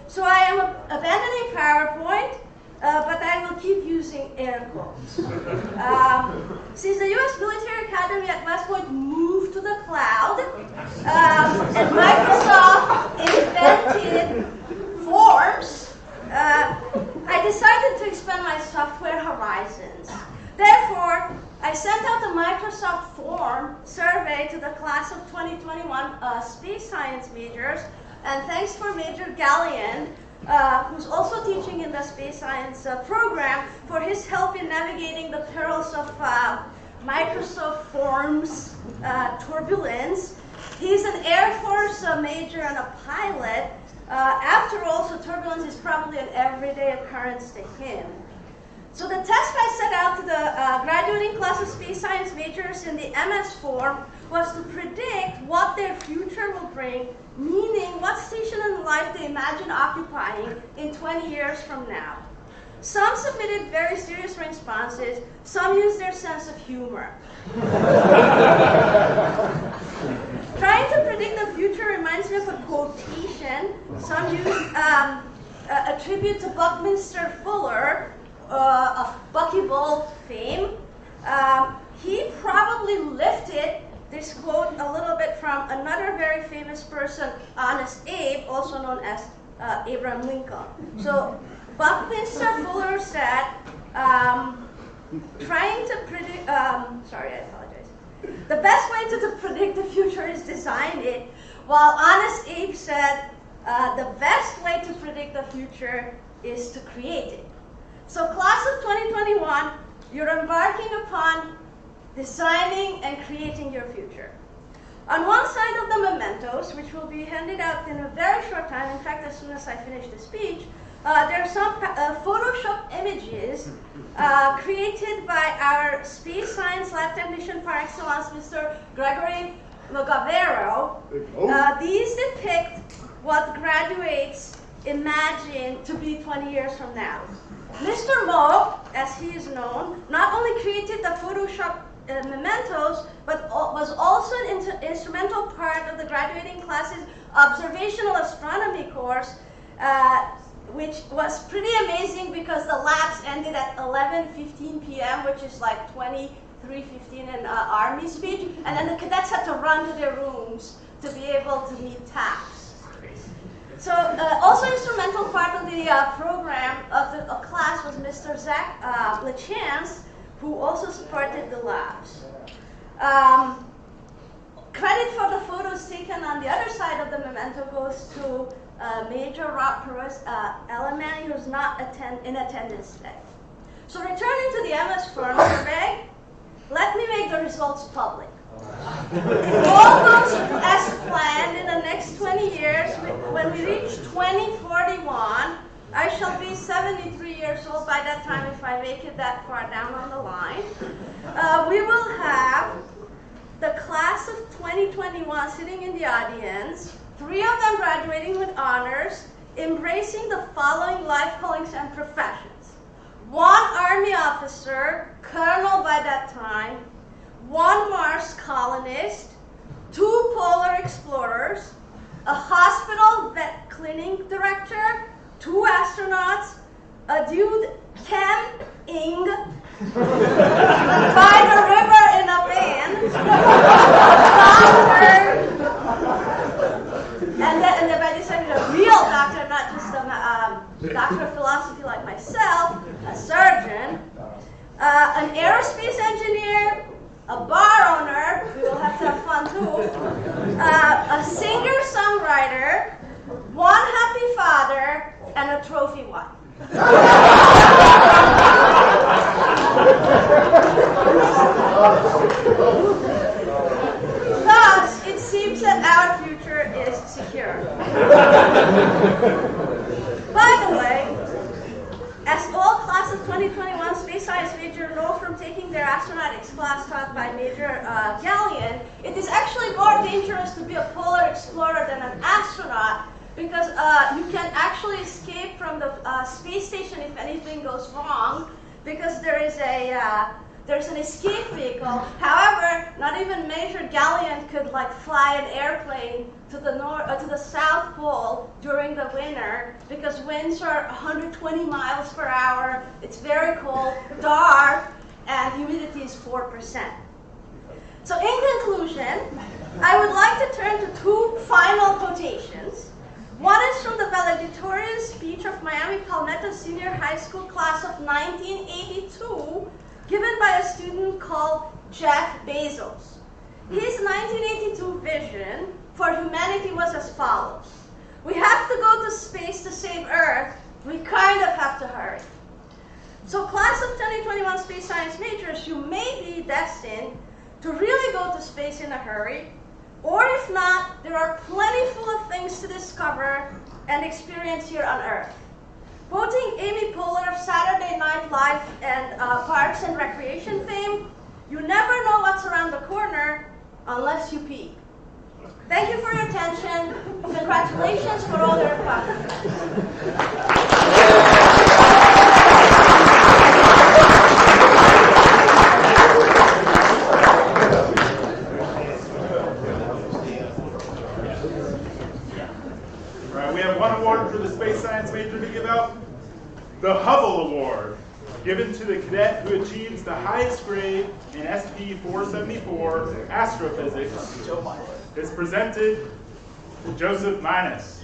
So I am abandoning PowerPoint, but I will keep using air quotes. Since the U.S. Military Academy at West Point moved to the cloud, and Microsoft invented Forms, I decided to expand my software horizons. Therefore, I sent out a Microsoft Form survey to the class of 2021 space science majors, and thanks for Major Gallian, who's also teaching in the space science program, for his help in navigating the perils of Microsoft Forms turbulence. He's an Air Force major and a pilot. After all, so turbulence is probably an everyday occurrence to him. So the test I set out to the graduating class of space science majors in the MS form was to predict what their future will bring, meaning what station in life they imagine occupying in 20 years from now. Some submitted very serious responses, some used their sense of humor. Trying to predict the future reminds me of a quotation. Some use a tribute to Buckminster Fuller of Buckyball fame. He probably lifted this quote a little bit from another very famous person, Honest Abe, also known as Abraham Lincoln. So Buckminster Fuller said, trying to predict, sorry, I apologize. The best way to predict the future is design it, while Honest Abe said, the best way to predict the future is to create it. So class of 2021, you're embarking upon designing and creating your future. On one side of the mementos, which will be handed out in a very short time, in fact, as soon as I finish the speech, there are some Photoshop images created by our space science lab technician par excellence, Mr. Gregory Magavero. These depict what graduates imagine to be 20 years from now. Mr. Mo, as he is known, not only created the Photoshop mementos, but was also an instrumental part of the graduating class's observational astronomy course, which was pretty amazing because the labs ended at 11:15 p.m., which is like 23:15 in Army speed, and then the cadets had to run to their rooms to be able to meet tasks. So also instrumental part of the program of the class was Mr. Zach LeChance, who also supported the labs. Credit for the photos taken on the other side of the memento goes to Major Rob Perez Element, who's not in attendance today. So returning to the MS firm survey, let me make the results public. All goes as planned in the next 20 years. When we reach 2041, I shall be 73 years old by that time if I make it that far down on the line. We will have the class of 2021 sitting in the audience, 3 of them graduating with honors, embracing the following life callings and professions. 1 Army officer, colonel by that time, 1 Mars colonist, 2 polar explorers, a hospital vet clinic director, 2 astronauts, a dude camping by the river in a van, and then I decided a real doctor, not just a doctor of philosophy like myself, a surgeon, an aerospace engineer, a bar owner, we will have to have fun too, a singer-songwriter, 1 happy father, and a trophy wife. Thus, it seems that our future is secure. By the way, as all class of 2021 space science major know from taking their astronautics class taught by Major Gallian, it is actually more dangerous to be a polar explorer than an astronaut because you can actually escape from the space station if anything goes wrong because there's an escape vehicle. However, not even Major Gallian could fly an airplane to the South Pole during the winter because winds are 120 miles per hour. It's very cold, dark, and humidity is 4%. So in conclusion, I would like to turn to 2 final quotations. One is from the valedictorian speech of Miami Palmetto Senior High School class of 1982, given by a student called Jeff Bezos. His 1982 vision for humanity was as follows. We have to go to space to save Earth. We kind of have to hurry. So class of 2021 space science majors, you may be destined to really go to space in a hurry, or if not, there are plentiful of things to discover and experience here on Earth. Quoting Amy Poehler's Saturday Night Live and Parks and Recreation fame, you never know what's around the corner unless you peek. Thank you for your attention. Congratulations for all your accomplishments. We have one award for the space science major to give out. The Hubble Award, given to the cadet who achieves the highest grade in SP 474 astrophysics, is presented to Joseph Minus.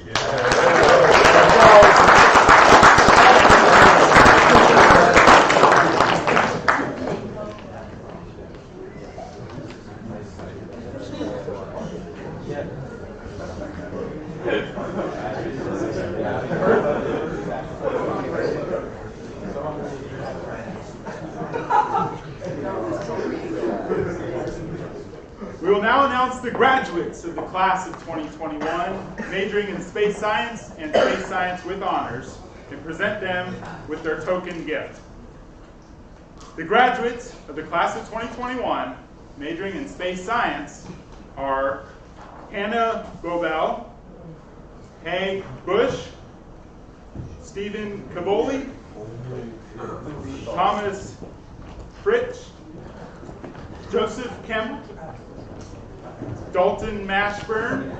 We will now announce the graduates of the class of 2021, majoring in space science and space science with honors, and present them with their token gift. The graduates of the class of 2021, majoring in space science, are Hannah Bobel, Hank Bush, Stephen Cavoli, Thomas Fritsch, Joseph Kemp, Dalton Mashburn,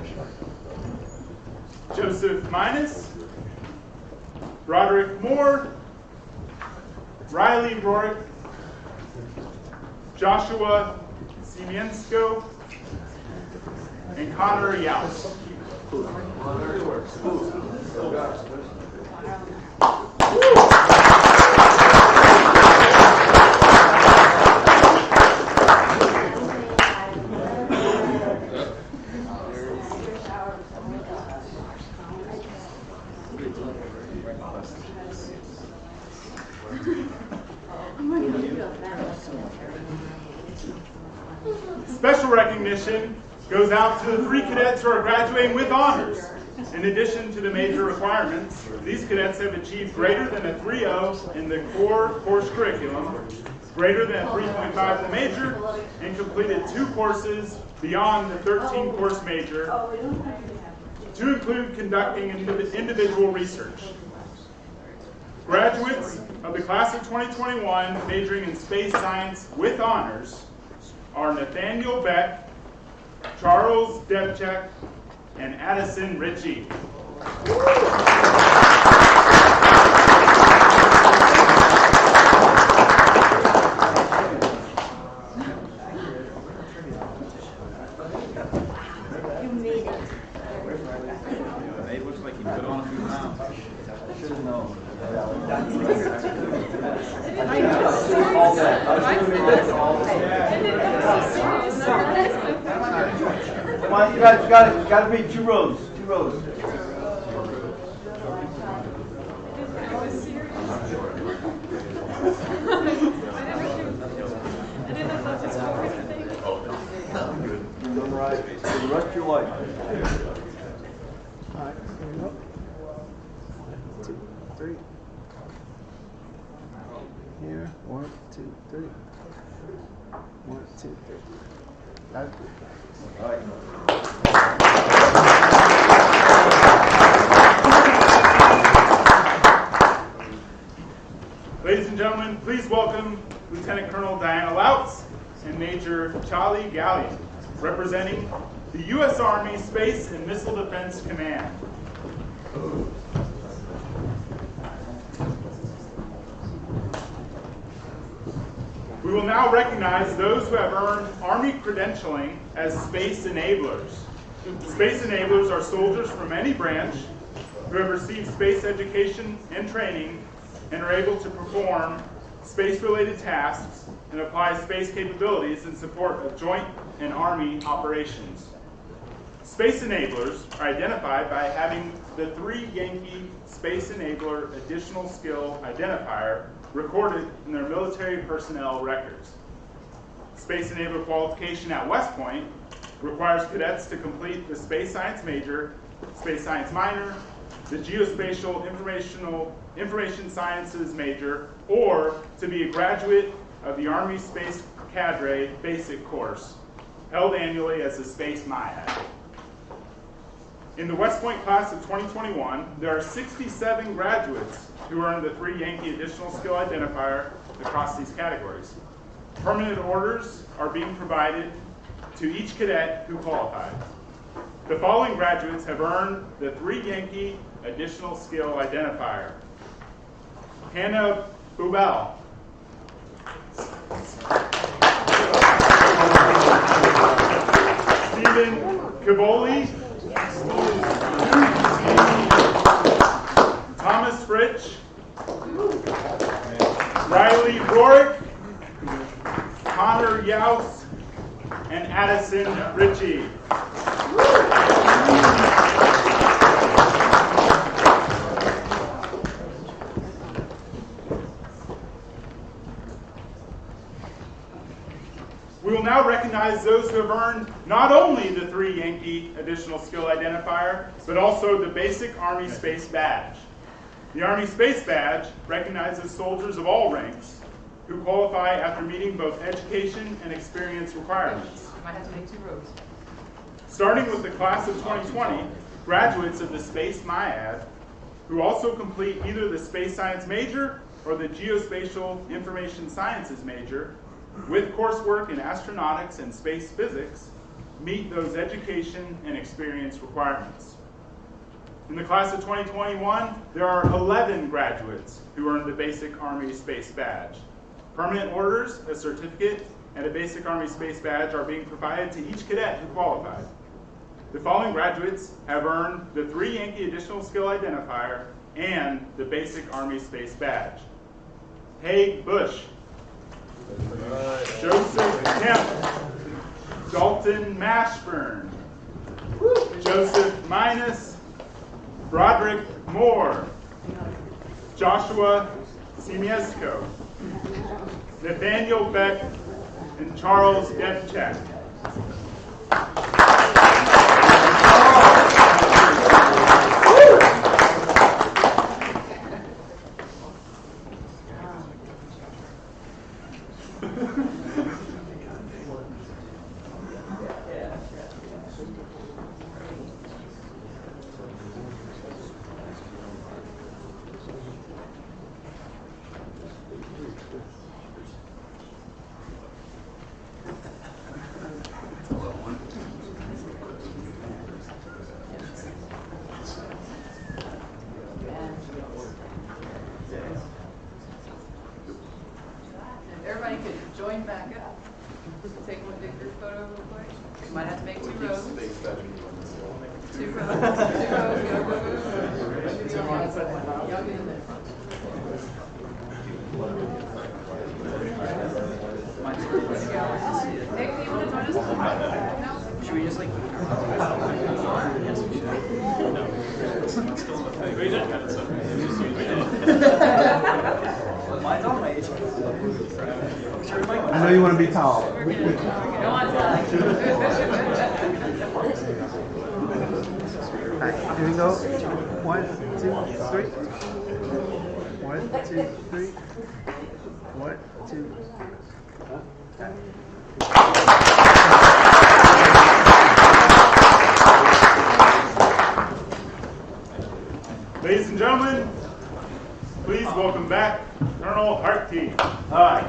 Joseph Minus, Roderick Moore, Riley Rorick, Joshua Siemiensko, and Connor Yaus. Special recognition goes out to the 3 cadets who are graduating with honors. In addition to the major requirements, these cadets have achieved greater than a 3.0 in the core course curriculum, greater than a 3.5 in the major, and completed 2 courses beyond the 13-course major, to include conducting individual research. Graduates of the class of 2021 majoring in space science with honors are Nathaniel Beck, Charles Debchek, and Addison Ritchie. You made it. It looks like you put on a few pounds. I should have known. All day. I should have made that all Come on, you guys got to be 2 rows. 2 rows. Memorize for the rest of your life. All right, here we go. 1, 2, 3. Here, 1, 2, 3. 1, 2, 3. Got it? All right. Ladies and gentlemen, please welcome Lieutenant Colonel Dianna Laux and Major Charlie Gallion, representing the U.S. Army Space and Missile Defense Command. We will now recognize those who have earned Army credentialing as Space Enablers. Space Enablers are soldiers from any branch who have received space education and training and are able to perform space-related tasks and apply space capabilities in support of joint and Army operations. Space Enablers are identified by having the 3 Yankee Space Enabler Additional Skill Identifier recorded in their military personnel records. Space Enabler qualification at West Point requires cadets to complete the Space Science Major, Space Science Minor, the geospatial information sciences major, or to be a graduate of the Army Space Cadre basic course, held annually as the Space MIAD. In the West Point class of 2021, there are 67 graduates who earned the 3 Yankee Additional Skill Identifier across these categories. Permanent orders are being provided to each cadet who qualified. The following graduates have earned the 3 Yankee Additional Skill Identifier. Hannah Bubel. Stephen Cavoli. Thomas Fritsch. Riley Rorick. Connor Yaus. And Addison Ritchie. We will now recognize those who have earned not only the 3 Yankee Additional Skill Identifier, but also the Basic Army Space Badge. The Army Space Badge recognizes soldiers of all ranks who qualify after meeting both education and experience requirements. You might have to make 2 rows. Starting with the class of 2020, graduates of the Space MIAD, who also complete either the Space Science major or the Geospatial Information Sciences major, with coursework in astronautics and space physics, meet those education and experience requirements. In the class of 2021, there are 11 graduates who earned the Basic Army Space Badge. Permanent orders, a certificate, and a Basic Army Space Badge are being provided to each cadet who qualified. The following graduates have earned the 3 Yankee Additional Skill Identifier and the Basic Army Space Badge. Haig Bush. Joseph Kemp. Dalton Mashburn. Joseph Minus. Broderick Moore. Joshua Simiesco. Nathaniel Beck and Charles Devchak. Everybody could join back up. Take one big group photo real quick. You might have to make 2 rows. 2 rows. 2 rows. Go, go, go, go. Y'all get in there. Nick, do you want to join us? No? Should we just like? Mine's on my age. I know you want to be tall. Go on, Sally. All right, here we go. 1, 2, 3. 1, 2, 3. 1, 2. Ladies and gentlemen, please welcome back Colonel Hartke. All right.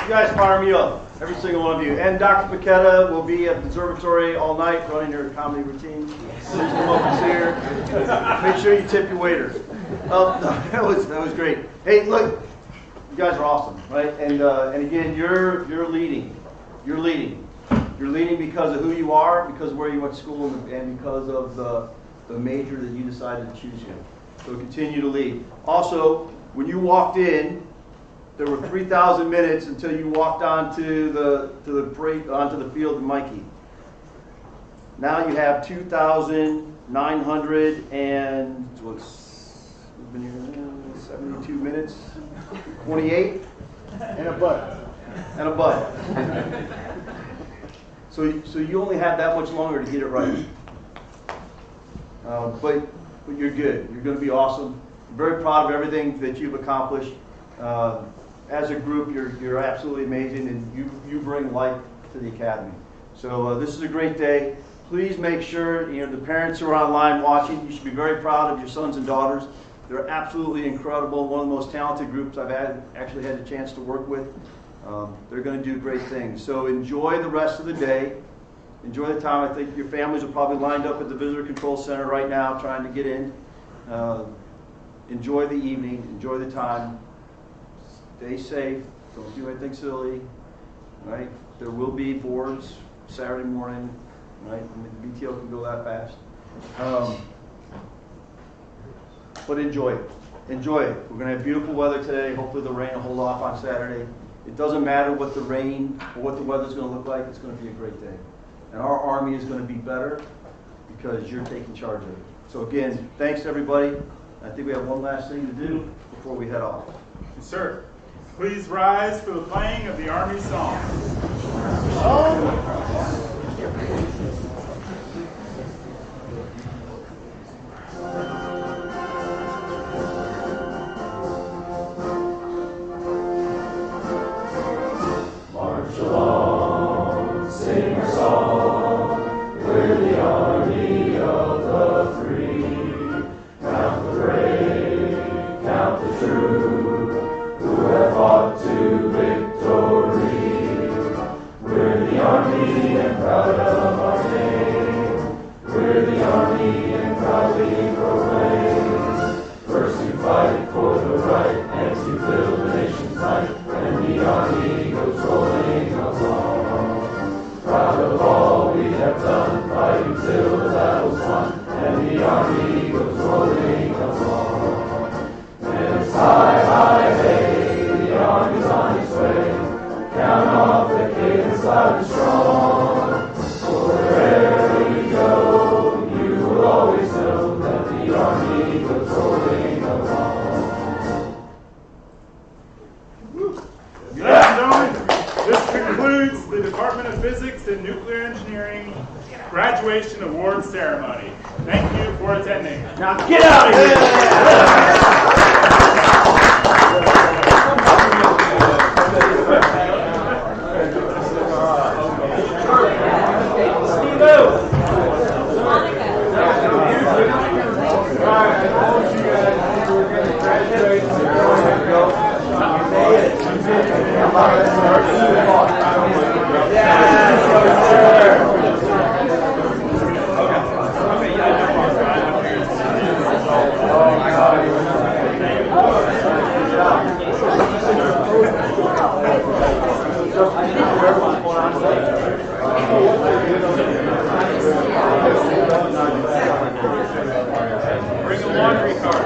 You guys fire me up, every single one of you. And Dr. Paquetta will be at the observatory all night running your comedy routine. Please come up and see her. Make sure you tip your waiter. That was great. Hey, look, you guys are awesome, right? And again, you're leading. You're leading. You're leading because of who you are, because of where you went to school, and because of the major that you decided to choose in. So continue to lead. Also, when you walked in, there were 3,000 minutes until you walked onto the field of Mikey. Now you have 2,900 and what's been here 72 minutes, 28, and a butt. So you only have that much longer to get it right. But you're good. You're going to be awesome. I'm very proud of everything that you've accomplished. As a group, you're absolutely amazing, and you bring light to the academy. So this is a great day. Please make sure, the parents who are online watching, you should be very proud of your sons and daughters. They're absolutely incredible. One of the most talented groups I've actually had a chance to work with. They're going to do great things. So enjoy the rest of the day. Enjoy the time. I think your families are probably lined up at the Visitor Control Center right now trying to get in. Enjoy the evening. Enjoy the time. Stay safe. Don't do anything silly. Right? There will be boards Saturday morning. Right? I mean, the BTO can go that fast. But enjoy it. Enjoy it. We're going to have beautiful weather today. Hopefully the rain will hold off on Saturday. It doesn't matter what the rain or what the weather's going to look like. It's going to be a great day. And our Army is going to be better because you're taking charge of it. So again, thanks everybody. I think we have one last thing to do before we head off. Yes, sir. Please rise for the playing of the Army song. March along, sing our song. We're the army of the free. Count the brave, count the true, who have fought to victory. We're the army and proud of our name. We're the army and proudly proclaim. First to fight for the right and to build the nation's might, and the army goes rolling along. Proud of all we have done, fighting till the battle's won, and the army goes rolling along. And it's high, high, hey, the army's on its way. Count off the cadence loud and strong. For wherever you go, you will always know that the army goes rolling along. Ladies and gentlemen, this concludes the Department of Physics and Nuclear Engineering Graduation Award Ceremony. Thank you for attending. Now get out of here! Bring a laundry cart.